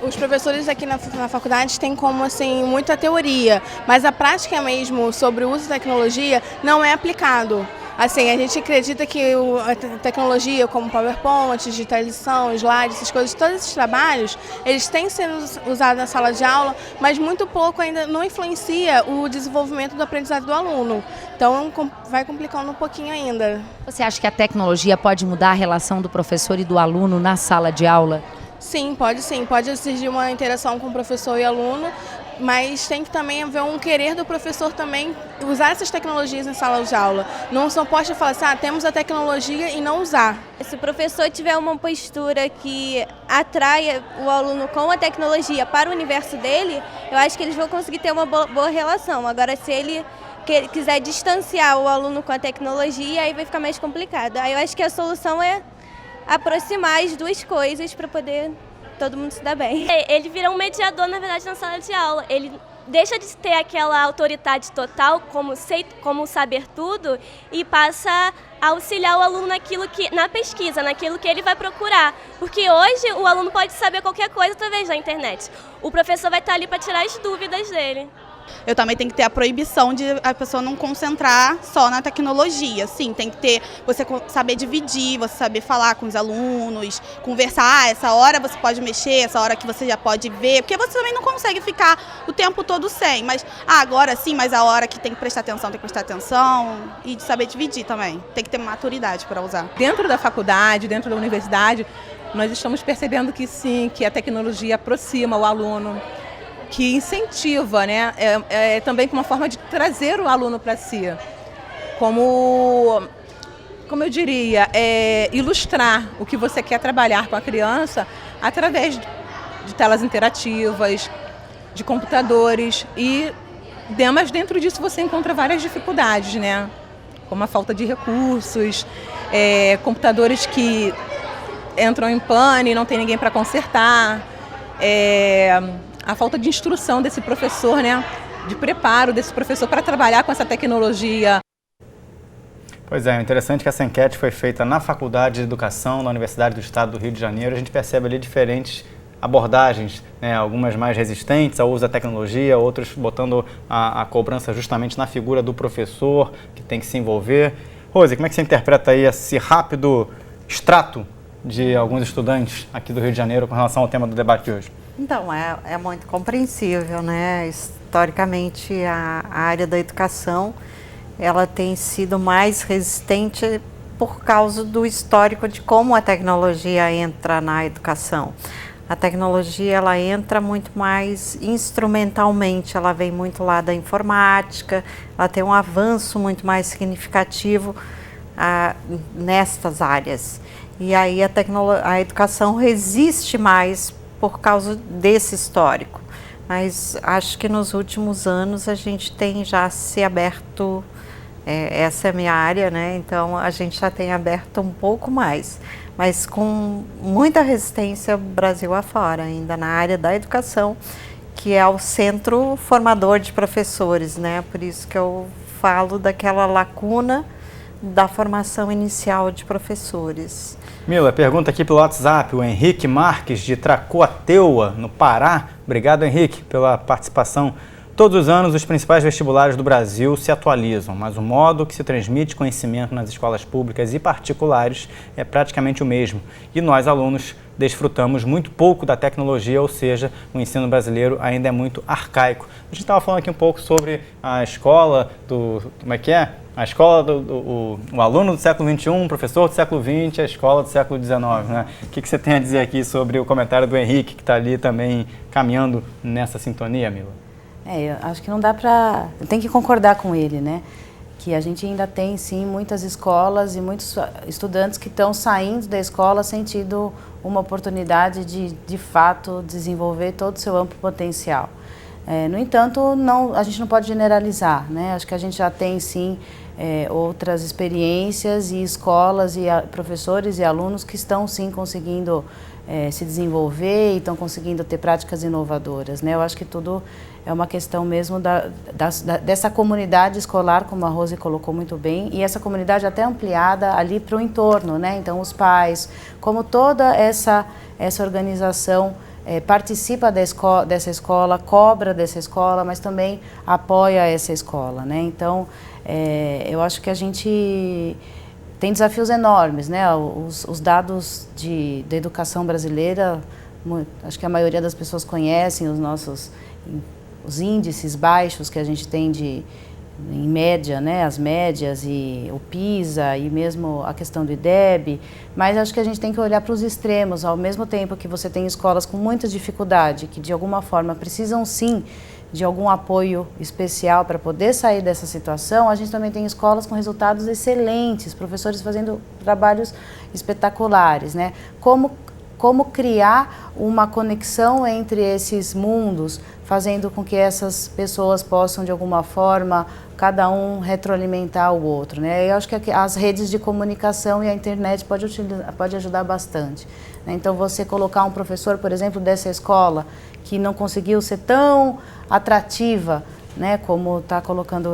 [SPEAKER 6] Os professores aqui na faculdade têm como assim muita teoria, mas a prática mesmo sobre o uso da tecnologia não é aplicado. Assim, a gente acredita que a tecnologia como PowerPoint, digitalização, slides, essas coisas, todos esses trabalhos, eles têm sido usados na sala de aula, mas muito pouco ainda não influencia o desenvolvimento do aprendizado do aluno. Então, vai complicando um pouquinho ainda.
[SPEAKER 7] Você acha que a tecnologia pode mudar a relação do professor e do aluno na sala de aula?
[SPEAKER 6] Sim. Pode exigir uma interação com o professor e aluno, mas tem que também haver um querer do professor também usar essas tecnologias em sala de aula. Não só pode falar assim, temos a tecnologia e não usar.
[SPEAKER 8] Se o professor tiver uma postura que atraia o aluno com a tecnologia para o universo dele, eu acho que eles vão conseguir ter uma boa relação. Agora, se ele quiser distanciar o aluno com a tecnologia, aí vai ficar mais complicado. Aí eu acho que a solução é aproximar as duas coisas para poder todo mundo se dar bem.
[SPEAKER 9] Ele vira um mediador, na verdade, na sala de aula. Ele deixa de ter aquela autoridade total, como saber tudo, e passa a auxiliar o aluno na pesquisa, naquilo que ele vai procurar. Porque hoje o aluno pode saber qualquer coisa através da internet. O professor vai estar ali para tirar as dúvidas dele.
[SPEAKER 10] Eu também tenho que ter a proibição de a pessoa não concentrar só na tecnologia. Sim, tem que ter, você saber dividir, você saber falar com os alunos, conversar, essa hora você pode mexer, essa hora que você já pode ver, porque você também não consegue ficar o tempo todo sem, mas agora sim, mas a hora que tem que prestar atenção, tem que prestar atenção e de saber dividir também. Tem que ter maturidade para usar.
[SPEAKER 11] Dentro da faculdade, dentro da universidade, nós estamos percebendo que sim, que a tecnologia aproxima o aluno, que incentiva, né? Também como uma forma de trazer o aluno para si. Como eu diria, ilustrar o que você quer trabalhar com a criança através de telas interativas, de computadores mas dentro disso você encontra várias dificuldades, né? Como a falta de recursos, computadores que entram em pane e não tem ninguém para consertar, a falta de instrução desse professor, né? De preparo desse professor para trabalhar com essa tecnologia.
[SPEAKER 1] Pois é, interessante que essa enquete foi feita na Faculdade de Educação da Universidade do Estado do Rio de Janeiro. A gente percebe ali diferentes abordagens, né? Algumas mais resistentes ao uso da tecnologia, outras botando a cobrança justamente na figura do professor, que tem que se envolver. Rose, como é que você interpreta aí esse rápido extrato de alguns estudantes aqui do Rio de Janeiro com relação ao tema do debate de hoje?
[SPEAKER 4] Então, é muito compreensível, né? Historicamente, a área da educação, ela tem sido mais resistente por causa do histórico de como a tecnologia entra na educação. A tecnologia, ela entra muito mais instrumentalmente, ela vem muito lá da informática, ela tem um avanço muito mais significativo nestas áreas. E aí a educação resiste mais por causa desse histórico. Mas acho que nos últimos anos a gente tem já se aberto, essa é a minha área, né? Então a gente já tem aberto um pouco mais, mas com muita resistência Brasil afora, ainda na área da educação, que é o centro formador de professores, né? Por isso que eu falo daquela lacuna da formação inicial de professores.
[SPEAKER 1] Mila, pergunta aqui pelo WhatsApp, o Henrique Marques, de Tracoateua, no Pará. Obrigado, Henrique, pela participação. Todos os anos, os principais vestibulares do Brasil se atualizam, mas o modo que se transmite conhecimento nas escolas públicas e particulares é praticamente o mesmo. E nós, alunos, desfrutamos muito pouco da tecnologia, ou seja, o ensino brasileiro ainda é muito arcaico. A gente estava falando aqui um pouco sobre a escola como é que é? A escola o aluno do século XXI, o professor do século XX, a escola do século XIX, né? O que você tem a dizer aqui sobre o comentário do Henrique, que está ali também caminhando nessa sintonia, Mila?
[SPEAKER 2] Eu acho que não dá para... Tem que concordar com ele, né? Que a gente ainda tem, sim, muitas escolas e muitos estudantes que estão saindo da escola sem tido uma oportunidade de fato, desenvolver todo o seu amplo potencial. No entanto, a gente não pode generalizar, né? Acho que a gente já tem, sim, outras experiências e escolas e professores e alunos que estão, sim, conseguindo se desenvolver e estão conseguindo ter práticas inovadoras, né? Eu acho que tudo é uma questão mesmo dessa comunidade escolar, como a Rose colocou muito bem, e essa comunidade até ampliada ali para o entorno, né? Então, os pais, como toda essa organização participa dessa escola, cobra dessa escola, mas também apoia essa escola, né? Então, eu acho que a gente tem desafios enormes, né? Os dados da educação brasileira, acho que a maioria das pessoas conhecem os índices baixos que a gente tem em média, né, as médias e o PISA e mesmo a questão do IDEB, mas acho que a gente tem que olhar para os extremos, ao mesmo tempo que você tem escolas com muita dificuldade, que de alguma forma precisam sim de algum apoio especial para poder sair dessa situação, a gente também tem escolas com resultados excelentes, professores fazendo trabalhos espetaculares, né? Como criar uma conexão entre esses mundos, fazendo com que essas pessoas possam, de alguma forma, cada um retroalimentar o outro, né? Eu acho que as redes de comunicação e a internet pode ajudar bastante, né? Então, você colocar um professor, por exemplo, dessa escola, que não conseguiu ser tão atrativa, né, como está colocando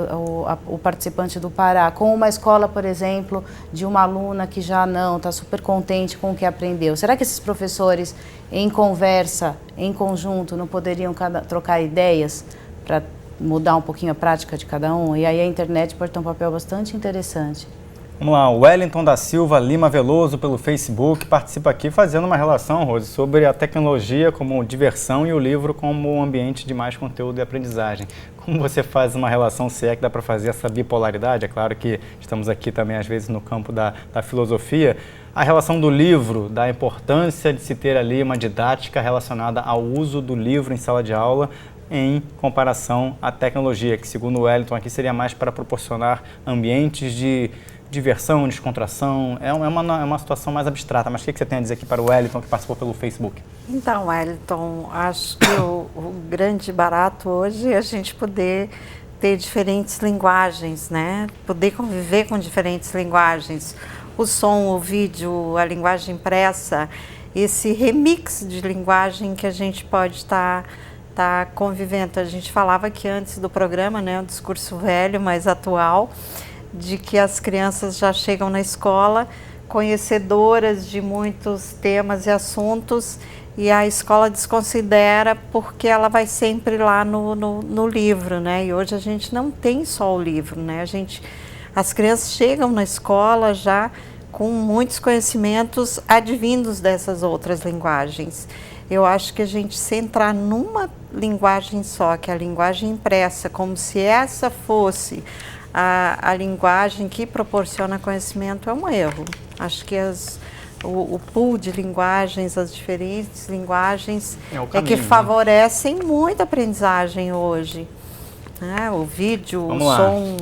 [SPEAKER 2] o participante do Pará, com uma escola, por exemplo, de uma aluna que já está super contente com o que aprendeu. Será que esses professores, em conversa, em conjunto, não poderiam trocar ideias para mudar um pouquinho a prática de cada um? E aí a internet pode ter um papel bastante interessante.
[SPEAKER 1] Vamos lá, o Wellington da Silva Lima Veloso pelo Facebook participa aqui fazendo uma relação, Rose, sobre a tecnologia como diversão e o livro como um ambiente de mais conteúdo e aprendizagem. Como você faz uma relação, se é que dá para fazer essa bipolaridade? É claro que estamos aqui também às vezes no campo da filosofia. A relação do livro, da importância de se ter ali uma didática relacionada ao uso do livro em sala de aula, em comparação à tecnologia, que segundo o Wellington aqui seria mais para proporcionar ambientes de diversão, descontração, é uma situação mais abstrata, mas o que você tem a dizer aqui para o Wellington, que participou pelo Facebook?
[SPEAKER 4] Então, Wellington, acho que o grande barato hoje é a gente poder ter diferentes linguagens, né? Poder conviver com diferentes linguagens. O som, o vídeo, a linguagem impressa, esse remix de linguagem que a gente pode estar convivendo. A gente falava aqui antes do programa, né, um discurso velho, mas atual, de que as crianças já chegam na escola conhecedoras de muitos temas e assuntos e a escola desconsidera porque ela vai sempre lá no livro, né? E hoje a gente não tem só o livro, né? As crianças chegam na escola já com muitos conhecimentos advindos dessas outras linguagens. Eu acho que a gente se entrar numa linguagem só, que é a linguagem impressa, como se essa fosse a linguagem que proporciona conhecimento, é um erro. Acho que o pool de linguagens, as diferentes linguagens, é que favorecem muito a aprendizagem hoje. O vídeo, o som.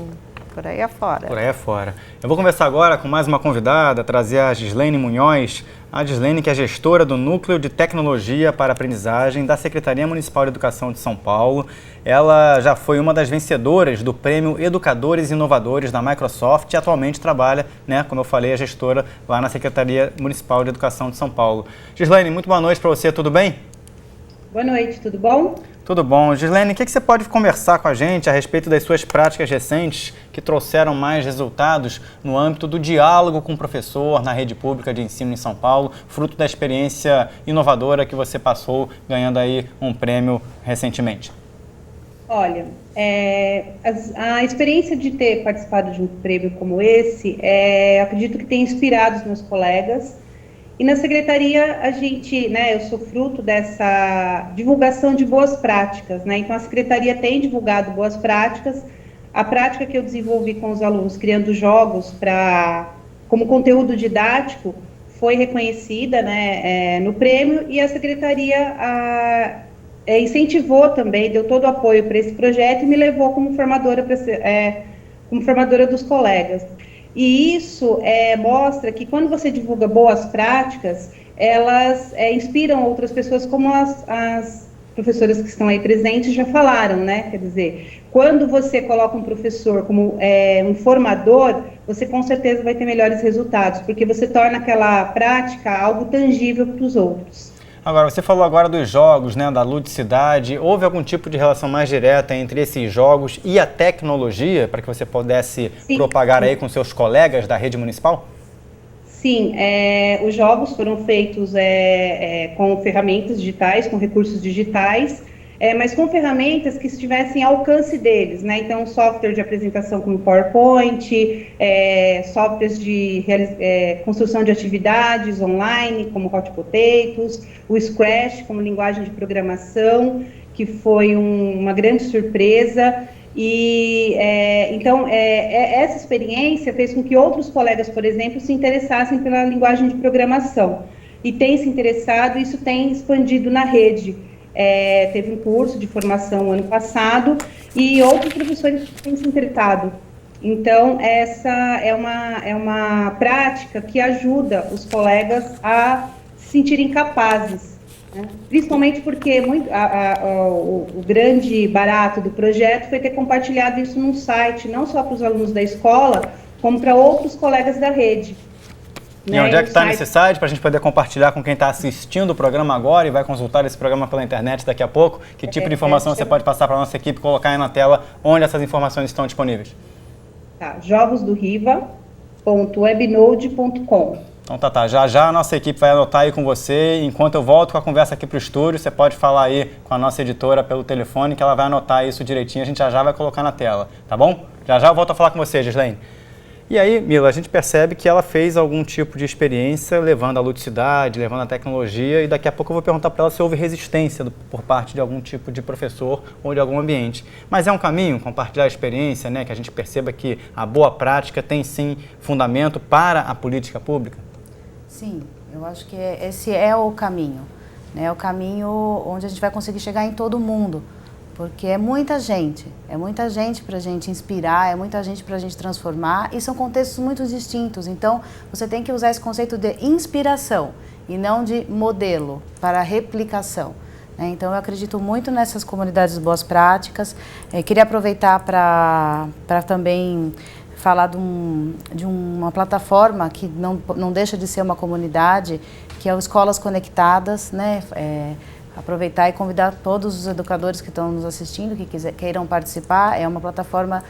[SPEAKER 4] por aí afora.
[SPEAKER 1] Por aí afora. Eu vou conversar agora com mais uma convidada, trazer a Gislene Munhoz. A Gislene, que é gestora do Núcleo de Tecnologia para Aprendizagem da Secretaria Municipal de Educação de São Paulo. Ela já foi uma das vencedoras do Prêmio Educadores Inovadores da Microsoft e atualmente trabalha, né, como eu falei, a gestora lá na Secretaria Municipal de Educação de São Paulo. Gislene, muito boa noite para você, tudo bem?
[SPEAKER 12] Boa noite, tudo bom?
[SPEAKER 1] Tudo bom. Gislene, o que você pode conversar com a gente a respeito das suas práticas recentes que trouxeram mais resultados no âmbito do diálogo com o professor na rede pública de ensino em São Paulo, fruto da experiência inovadora que você passou ganhando aí um prêmio recentemente?
[SPEAKER 12] Olha, a experiência de ter participado de um prêmio como esse, acredito que tem inspirado os meus colegas. E na secretaria, a gente, né, eu sou fruto dessa divulgação de boas práticas, né? Então, a secretaria tem divulgado boas práticas. A prática que eu desenvolvi com os alunos, criando jogos como conteúdo didático, foi reconhecida, né, no prêmio, e a secretaria incentivou também, deu todo o apoio para esse projeto e me levou como formadora, como formadora dos colegas. E isso mostra que quando você divulga boas práticas, elas inspiram outras pessoas, como as professoras que estão aí presentes já falaram, né? Quer dizer, quando você coloca um professor como um formador, você com certeza vai ter melhores resultados, porque você torna aquela prática algo tangível para os outros.
[SPEAKER 1] Agora, você falou agora dos jogos, né, da ludicidade. Houve algum tipo de relação mais direta entre esses jogos e a tecnologia, para que você pudesse propagar aí com seus colegas da rede municipal?
[SPEAKER 12] Sim, os jogos foram feitos com ferramentas digitais, com recursos digitais, mas com ferramentas que estivessem ao alcance deles, né? Então, software de apresentação como PowerPoint, softwares de construção de atividades online, como Hot Potatoes, o Scratch como linguagem de programação, que foi uma grande surpresa. E então essa experiência fez com que outros colegas, por exemplo, se interessassem pela linguagem de programação. E tem se interessado, isso tem expandido na rede. Teve um curso de formação ano passado e outros professores têm se interessado. Então, essa é uma prática que ajuda os colegas a se sentirem capazes, né? Principalmente porque o grande barato do projeto foi ter compartilhado isso num site, não só para os alunos da escola, como para outros colegas da rede.
[SPEAKER 1] E onde é que está nesse site, para a gente poder compartilhar com quem está assistindo o programa agora e vai consultar esse programa pela internet daqui a pouco? Que tipo de informação você pode passar para a nossa equipe e colocar aí na tela onde essas informações estão disponíveis?
[SPEAKER 12] Tá, jogosdoriva.webnode.com.
[SPEAKER 1] Então tá, já a nossa equipe vai anotar aí com você. Enquanto eu volto com a conversa aqui para o estúdio, você pode falar aí com a nossa editora pelo telefone que ela vai anotar isso direitinho, a gente já vai colocar na tela, tá bom? Já eu volto a falar com você, Gislene. E aí, Mila, a gente percebe que ela fez algum tipo de experiência levando a ludicidade, levando a tecnologia, e daqui a pouco eu vou perguntar para ela se houve resistência por parte de algum tipo de professor ou de algum ambiente. Mas é um caminho compartilhar a experiência, né, que a gente perceba que a boa prática tem sim fundamento para a política pública? Sim,
[SPEAKER 2] eu acho que esse é o caminho, né? É o caminho onde a gente vai conseguir chegar em todo mundo. Porque é muita gente para a gente inspirar, é muita gente para a gente transformar, e são contextos muito distintos. Então, você tem que usar esse conceito de inspiração e não de modelo para replicação, né? Então, eu acredito muito nessas comunidades de boas práticas. Queria aproveitar para também falar de uma plataforma que não deixa de ser uma comunidade, que é o Escolas Conectadas, né? Aproveitar e convidar todos os educadores que estão nos assistindo, que queiram participar. É uma plataforma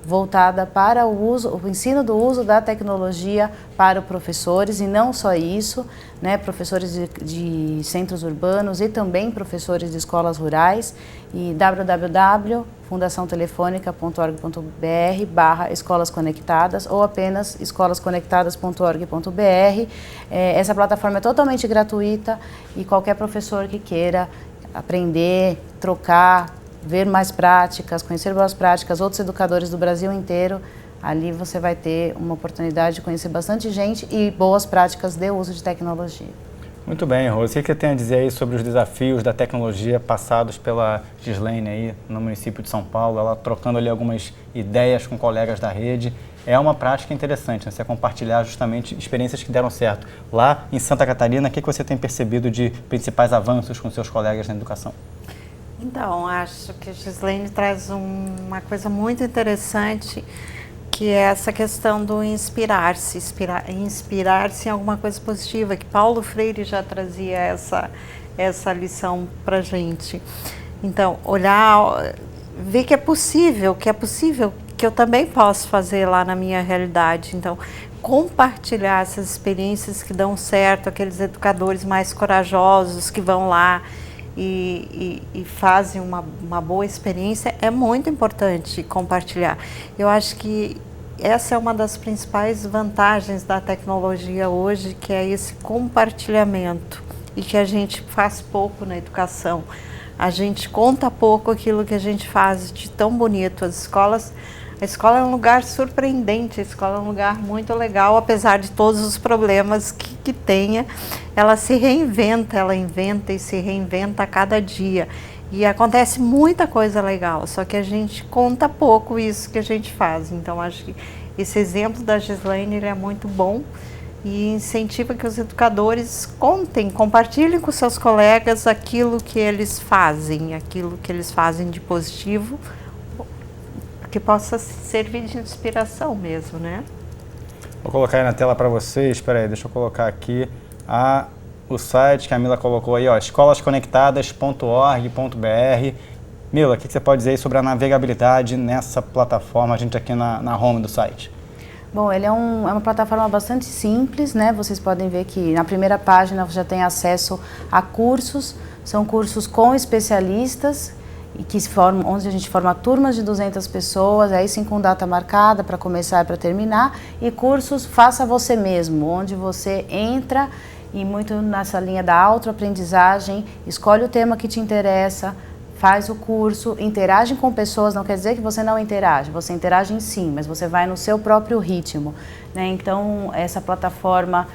[SPEAKER 2] voltada para o ensino do uso da tecnologia para os professores, e não só isso, né, professores de centros urbanos e também professores de escolas rurais, e www.fundaçãotelefonica.org.br/escolas conectadas ou apenas escolasconectadas.org.br. Essa plataforma é totalmente gratuita e qualquer professor que queira aprender, trocar, ver mais práticas, conhecer boas práticas, outros educadores do Brasil inteiro, ali você vai ter uma oportunidade de conhecer bastante gente e boas práticas de uso de tecnologia.
[SPEAKER 1] Muito bem, Rose. O que você tem a dizer aí sobre os desafios da tecnologia passados pela Gislaine aí no município de São Paulo? Ela trocando ali algumas ideias com colegas da rede. É uma prática interessante, né? Você compartilhar justamente experiências que deram certo. Lá em Santa Catarina, o que você tem percebido de principais avanços com seus colegas na educação?
[SPEAKER 4] Então, acho que a Gislaine traz uma coisa muito interessante, que é essa questão do inspirar-se em alguma coisa positiva, que Paulo Freire já trazia essa lição para a gente. Então, olhar, ver que é possível, que eu também posso fazer lá na minha realidade. Então, compartilhar essas experiências que dão certo, aqueles educadores mais corajosos que vão lá e fazem uma boa experiência, é muito importante compartilhar. Eu acho que essa é uma das principais vantagens da tecnologia hoje, que é esse compartilhamento, e que a gente faz pouco na educação. A gente conta pouco aquilo que a gente faz de tão bonito. A escola é um lugar surpreendente, a escola é um lugar muito legal, apesar de todos os problemas que tenha. Ela se reinventa, ela inventa e se reinventa a cada dia. E acontece muita coisa legal, só que a gente conta pouco isso que a gente faz. Então, acho que esse exemplo da Gislaine ele é muito bom e incentiva que os educadores compartilhem com seus colegas aquilo que eles fazem de positivo, que possa servir de inspiração mesmo, né?
[SPEAKER 1] Vou colocar aí na tela para vocês, espera aí, deixa eu colocar aqui o site que a Mila colocou aí, ó, escolasconectadas.org.br. Mila, o que você pode dizer aí sobre a navegabilidade nessa plataforma, a gente aqui na home do site?
[SPEAKER 2] Bom, ele é uma plataforma bastante simples, né? Vocês podem ver que na primeira página você já tem acesso a cursos, são cursos com especialistas, e onde a gente forma turmas de 200 pessoas, aí sim com data marcada para começar e para terminar, e cursos Faça Você Mesmo, onde você entra e muito nessa linha da autoaprendizagem, escolhe o tema que te interessa, faz o curso, interage com pessoas, não quer dizer que você não interage, você interage sim, mas você vai no seu próprio ritmo, né? Então, essa plataforma,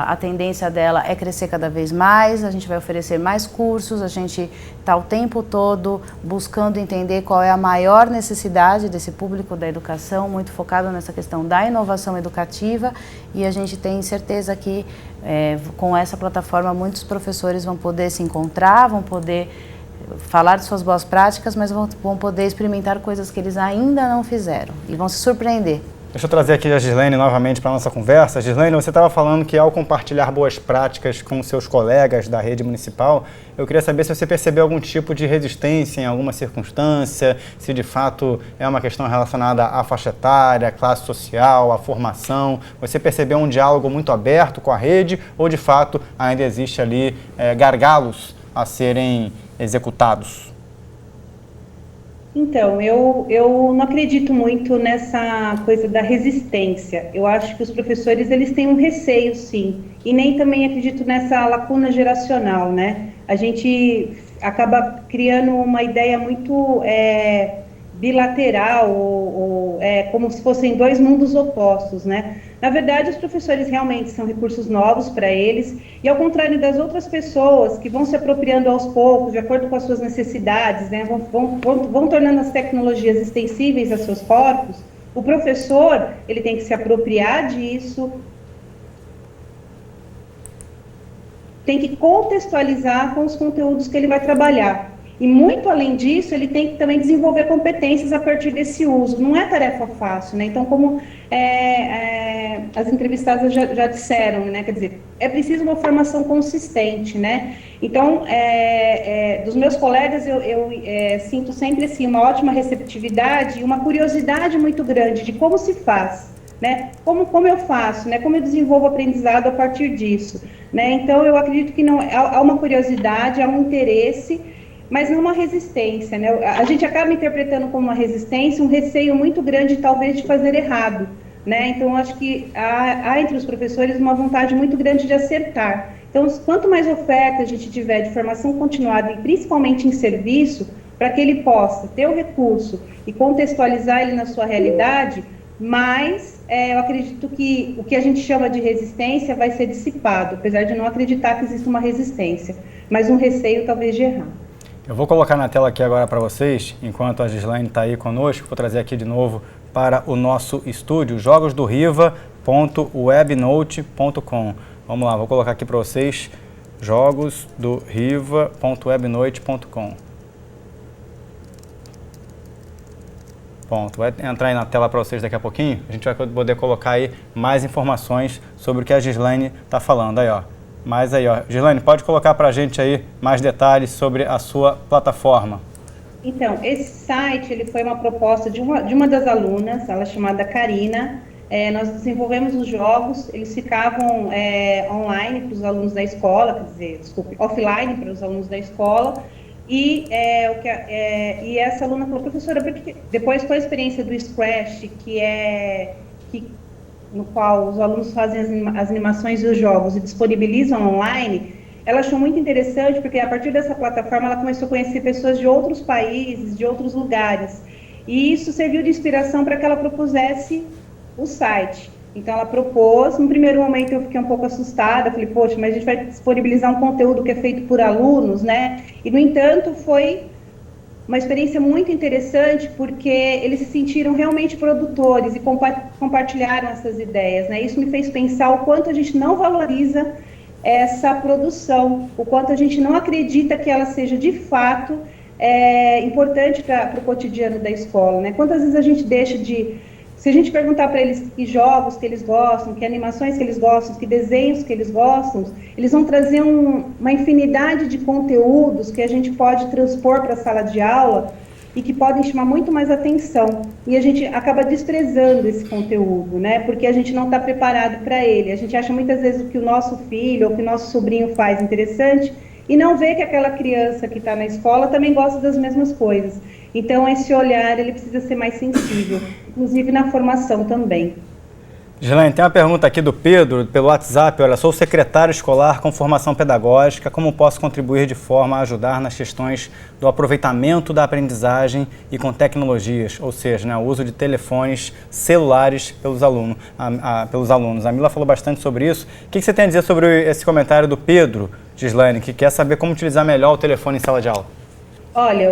[SPEAKER 2] a tendência dela é crescer cada vez mais, a gente vai oferecer mais cursos, a gente está o tempo todo buscando entender qual é a maior necessidade desse público da educação, muito focado nessa questão da inovação educativa, e a gente tem certeza que com essa plataforma muitos professores vão poder se encontrar, vão poder falar de suas boas práticas, mas vão poder experimentar coisas que eles ainda não fizeram e vão se surpreender.
[SPEAKER 1] Deixa eu trazer aqui a Gislaine novamente para a nossa conversa. Gislaine, você estava falando que ao compartilhar boas práticas com seus colegas da rede municipal, eu queria saber se você percebeu algum tipo de resistência em alguma circunstância, se de fato é uma questão relacionada à faixa etária, à classe social, à formação. Você percebeu um diálogo muito aberto com a rede ou de fato ainda existe ali gargalos a serem executados?
[SPEAKER 12] Então, eu não acredito muito nessa coisa da resistência. Eu acho que os professores, eles têm um receio, sim. E nem também acredito nessa lacuna geracional, né? A gente acaba criando uma ideia muito bilateral, como se fossem dois mundos opostos, né? Na verdade, os professores realmente são recursos novos para eles, e ao contrário das outras pessoas que vão se apropriando aos poucos, de acordo com as suas necessidades, né, vão tornando as tecnologias extensíveis a seus corpos, o professor ele tem que se apropriar disso, tem que contextualizar com os conteúdos que ele vai trabalhar. E muito além disso, ele tem que também desenvolver competências a partir desse uso. Não é tarefa fácil, né? Então, como as entrevistadas já disseram, né? Quer dizer, é preciso uma formação consistente, né? Então, dos meus colegas, eu sinto sempre assim, uma ótima receptividade e uma curiosidade muito grande de como se faz, né? Como eu faço, né? Como eu desenvolvo aprendizado a partir disso, né? Então, eu acredito que há uma curiosidade, há um interesse, mas não uma resistência, né? A gente acaba interpretando como uma resistência, um receio muito grande, talvez, de fazer errado, né? Então, acho que há entre os professores uma vontade muito grande de acertar. Então, quanto mais oferta a gente tiver de formação continuada, e principalmente em serviço, para que ele possa ter o recurso e contextualizar ele na sua realidade, mais eu acredito que o que a gente chama de resistência vai ser dissipado, apesar de não acreditar que existe uma resistência, mas um receio talvez de errar.
[SPEAKER 1] Eu vou colocar na tela aqui agora para vocês, enquanto a Gislaine está aí conosco, vou trazer aqui de novo para o nosso estúdio, jogosdoriva.webnote.com. Vamos lá, vou colocar aqui para vocês, jogosdoriva.webnote.com. Ponto. Vai entrar aí na tela para vocês daqui a pouquinho, a gente vai poder colocar aí mais informações sobre o que a Gislaine está falando. Aí, ó. Mas aí, ó. Gislaine, pode colocar para a gente aí mais detalhes sobre a sua plataforma.
[SPEAKER 12] Então, esse site ele foi uma proposta de uma das alunas, ela é chamada Karina. Nós desenvolvemos os jogos, eles ficavam online para os alunos da escola, quer dizer, desculpe, offline para os alunos da escola. E essa aluna falou, professora, porque depois com a experiência do Scratch, no qual os alunos fazem as animações e os jogos e disponibilizam online, ela achou muito interessante, porque a partir dessa plataforma ela começou a conhecer pessoas de outros países, de outros lugares. E isso serviu de inspiração para que ela propusesse o site. Então ela propôs, no primeiro momento eu fiquei um pouco assustada, falei, poxa, mas a gente vai disponibilizar um conteúdo que é feito por alunos, né? E no entanto foi uma experiência muito interessante, porque eles se sentiram realmente produtores e compartilharam essas ideias, né? Isso me fez pensar o quanto a gente não valoriza essa produção, o quanto a gente não acredita que ela seja de fato importante para o cotidiano da escola, né? Quantas vezes a gente deixa de... Se a gente perguntar para eles que jogos que eles gostam, que animações que eles gostam, que desenhos que eles gostam, eles vão trazer uma infinidade de conteúdos que a gente pode transpor para a sala de aula e que podem chamar muito mais atenção. E a gente acaba desprezando esse conteúdo, né? Porque a gente não está preparado para ele. A gente acha muitas vezes o que o nosso filho ou o que o nosso sobrinho faz interessante e não vê que aquela criança que está na escola também gosta das mesmas coisas. Então, esse olhar, ele precisa ser mais sensível, inclusive na formação também.
[SPEAKER 1] Gislaine, tem uma pergunta aqui do Pedro, pelo WhatsApp. Olha, sou secretário escolar com formação pedagógica, como posso contribuir de forma a ajudar nas questões do aproveitamento da aprendizagem e com tecnologias, ou seja, né, o uso de telefones celulares pelos alunos. A Mila falou bastante sobre isso. O que você tem a dizer sobre esse comentário do Pedro, Gislaine, que quer saber como utilizar melhor o telefone em sala de aula?
[SPEAKER 12] Olha,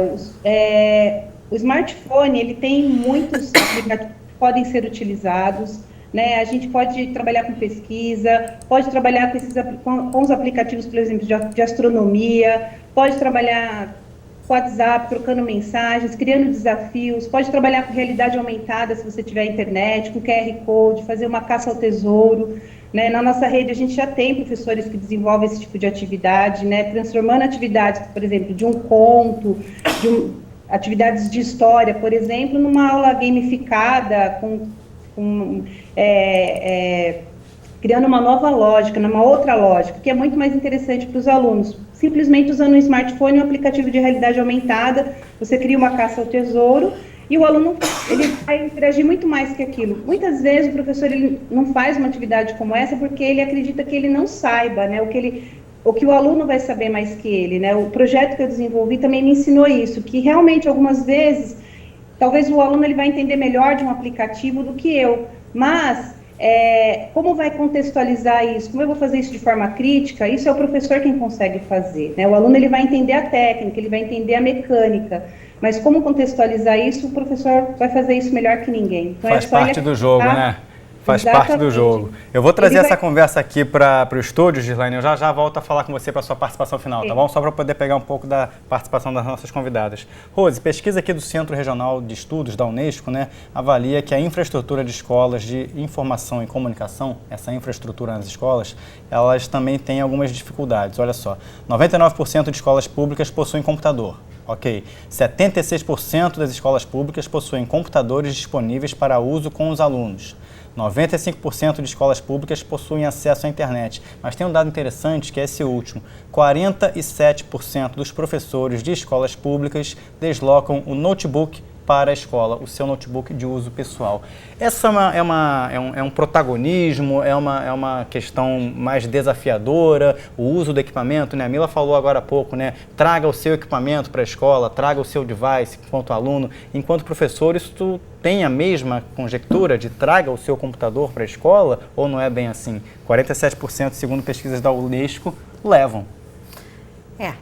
[SPEAKER 12] o smartphone, ele tem muitos aplicativos que podem ser utilizados, né? A gente pode trabalhar com pesquisa, pode trabalhar com os aplicativos, por exemplo, de astronomia, pode trabalhar com WhatsApp, trocando mensagens, criando desafios, pode trabalhar com realidade aumentada, se você tiver internet, com QR Code, fazer uma caça ao tesouro, né? Na nossa rede a gente já tem professores que desenvolvem esse tipo de atividade, né? Transformando atividades, por exemplo, de um conto, atividades de história, por exemplo, numa aula gamificada, criando uma nova lógica, uma outra lógica, que é muito mais interessante para os alunos. Simplesmente usando um smartphone e um aplicativo de realidade aumentada, você cria uma caça ao tesouro e o aluno ele vai interagir muito mais que aquilo. Muitas vezes o professor ele não faz uma atividade como essa porque ele acredita que ele não saiba, né, o que o aluno vai saber mais que ele, né? O projeto que eu desenvolvi também me ensinou isso, que realmente algumas vezes, talvez o aluno ele vai entender melhor de um aplicativo do que eu, mas como vai contextualizar isso? Como eu vou fazer isso de forma crítica? Isso é o professor quem consegue fazer, né? O aluno ele vai entender a técnica, ele vai entender a mecânica, mas como contextualizar isso, o professor vai fazer isso melhor que ninguém. Então,
[SPEAKER 1] faz parte do jogo, né? Faz parte do jogo. Eu vou trazer essa conversa aqui para o estúdio, Gislaine. Eu já volto a falar com você para a sua participação final, tá bom? Só para poder pegar um pouco da participação das nossas convidadas. Rose, pesquisa aqui do Centro Regional de Estudos da Unesco, né, avalia que a infraestrutura de escolas de informação e comunicação, essa infraestrutura nas escolas, elas também têm algumas dificuldades. Olha só, 99% de escolas públicas possuem computador. Ok, 76% das escolas públicas possuem computadores disponíveis para uso com os alunos. 95% de escolas públicas possuem acesso à internet, mas tem um dado interessante que é esse último. 47% dos professores de escolas públicas deslocam o notebook, para a escola, o seu notebook de uso pessoal. Essa é um protagonismo, é uma questão mais desafiadora, o uso do equipamento, né? A Mila falou agora há pouco, né? Traga o seu equipamento para a escola, traga o seu device enquanto aluno. Enquanto professor, isso tu tem a mesma conjectura de traga o seu computador para a escola ou não é bem assim? 47%, segundo pesquisas da Unesco, levam.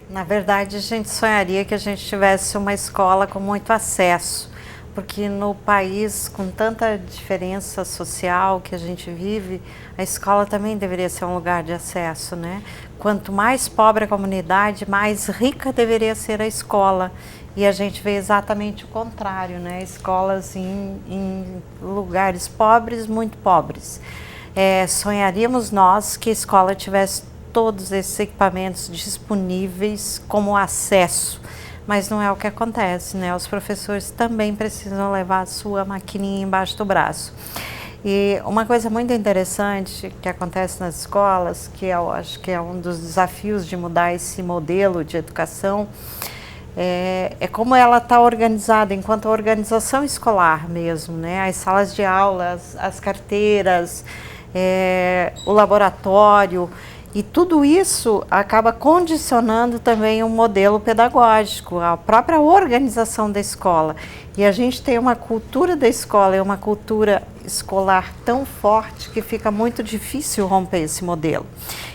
[SPEAKER 4] Na verdade, a gente sonharia que a gente tivesse uma escola com muito acesso, porque no país, com tanta diferença social que a gente vive, a escola também deveria ser um lugar de acesso, né? Quanto mais pobre a comunidade, mais rica deveria ser a escola. E a gente vê exatamente o contrário, né? Escolas em lugares pobres, muito pobres. Sonharíamos nós que a escola tivesse todos esses equipamentos disponíveis como acesso, mas não é o que acontece, né? Os professores também precisam levar a sua maquininha embaixo do braço. E uma coisa muito interessante que acontece nas escolas, que eu acho que é um dos desafios de mudar esse modelo de educação, é como ela está organizada enquanto organização escolar mesmo, né? As salas de aula, as carteiras, o laboratório. E tudo isso acaba condicionando também o modelo pedagógico, a própria organização da escola. E a gente tem uma cultura da escola e uma cultura escolar tão forte que fica muito difícil romper esse modelo.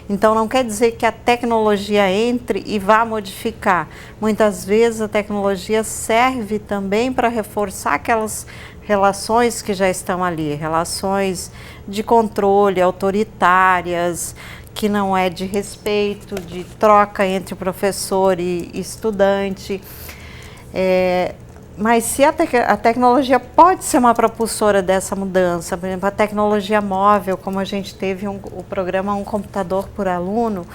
[SPEAKER 4] Então não quer dizer que a tecnologia entre e vá modificar. Muitas vezes a tecnologia serve também para reforçar aquelas relações que já estão ali, relações de controle, autoritárias, que não é de respeito, de troca entre professor e estudante. Mas se a tecnologia pode ser uma propulsora dessa mudança, por exemplo, a tecnologia móvel, como a gente teve o programa Um Computador por Aluno,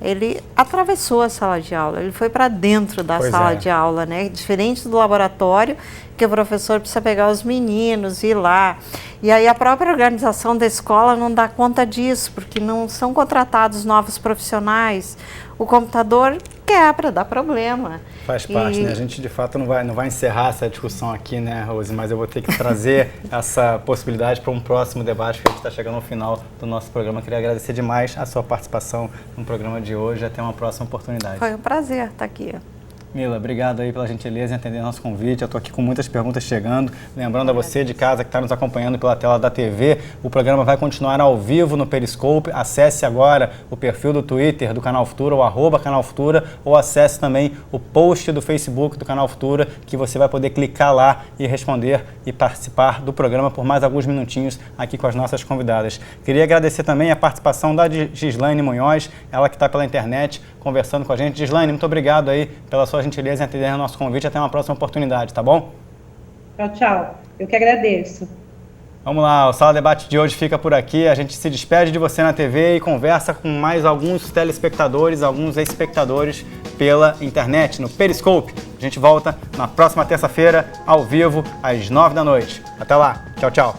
[SPEAKER 4] ele atravessou a sala de aula, ele foi para dentro da sala de aula, né? Diferente do laboratório, que o professor precisa pegar os meninos e ir lá. E aí a própria organização da escola não dá conta disso, porque não são contratados novos profissionais. O computador quebra, dá problema.
[SPEAKER 1] Faz parte, né? A gente de fato não vai encerrar essa discussão aqui, né, Rose? Mas eu vou ter que trazer essa possibilidade para um próximo debate, que a gente está chegando ao final do nosso programa. Queria agradecer demais a sua participação no programa de hoje. Até uma próxima oportunidade.
[SPEAKER 4] Foi um prazer estar aqui.
[SPEAKER 1] Mila, obrigado aí pela gentileza em atender nosso convite. Eu estou aqui com muitas perguntas chegando. Lembrando a você de casa que está nos acompanhando pela tela da TV, o programa vai continuar ao vivo no Periscope. Acesse agora o perfil do Twitter do Canal Futura, o @Canal Futura, ou acesse também o post do Facebook do Canal Futura, que você vai poder clicar lá e responder e participar do programa por mais alguns minutinhos aqui com as nossas convidadas. Queria agradecer também a participação da Gislaine Munhoz, ela que está pela internet conversando com a gente. Gislaine, muito obrigado aí pela sua gentileza em atender o nosso convite. Até uma próxima oportunidade, tá bom?
[SPEAKER 12] Tchau, tchau. Eu que agradeço.
[SPEAKER 1] Vamos lá, o Sala Debate de hoje fica por aqui. A gente se despede de você na TV e conversa com mais alguns telespectadores, alguns espectadores pela internet, no Periscope. A gente volta na próxima terça-feira, ao vivo, às 9 da noite. Até lá. Tchau, tchau.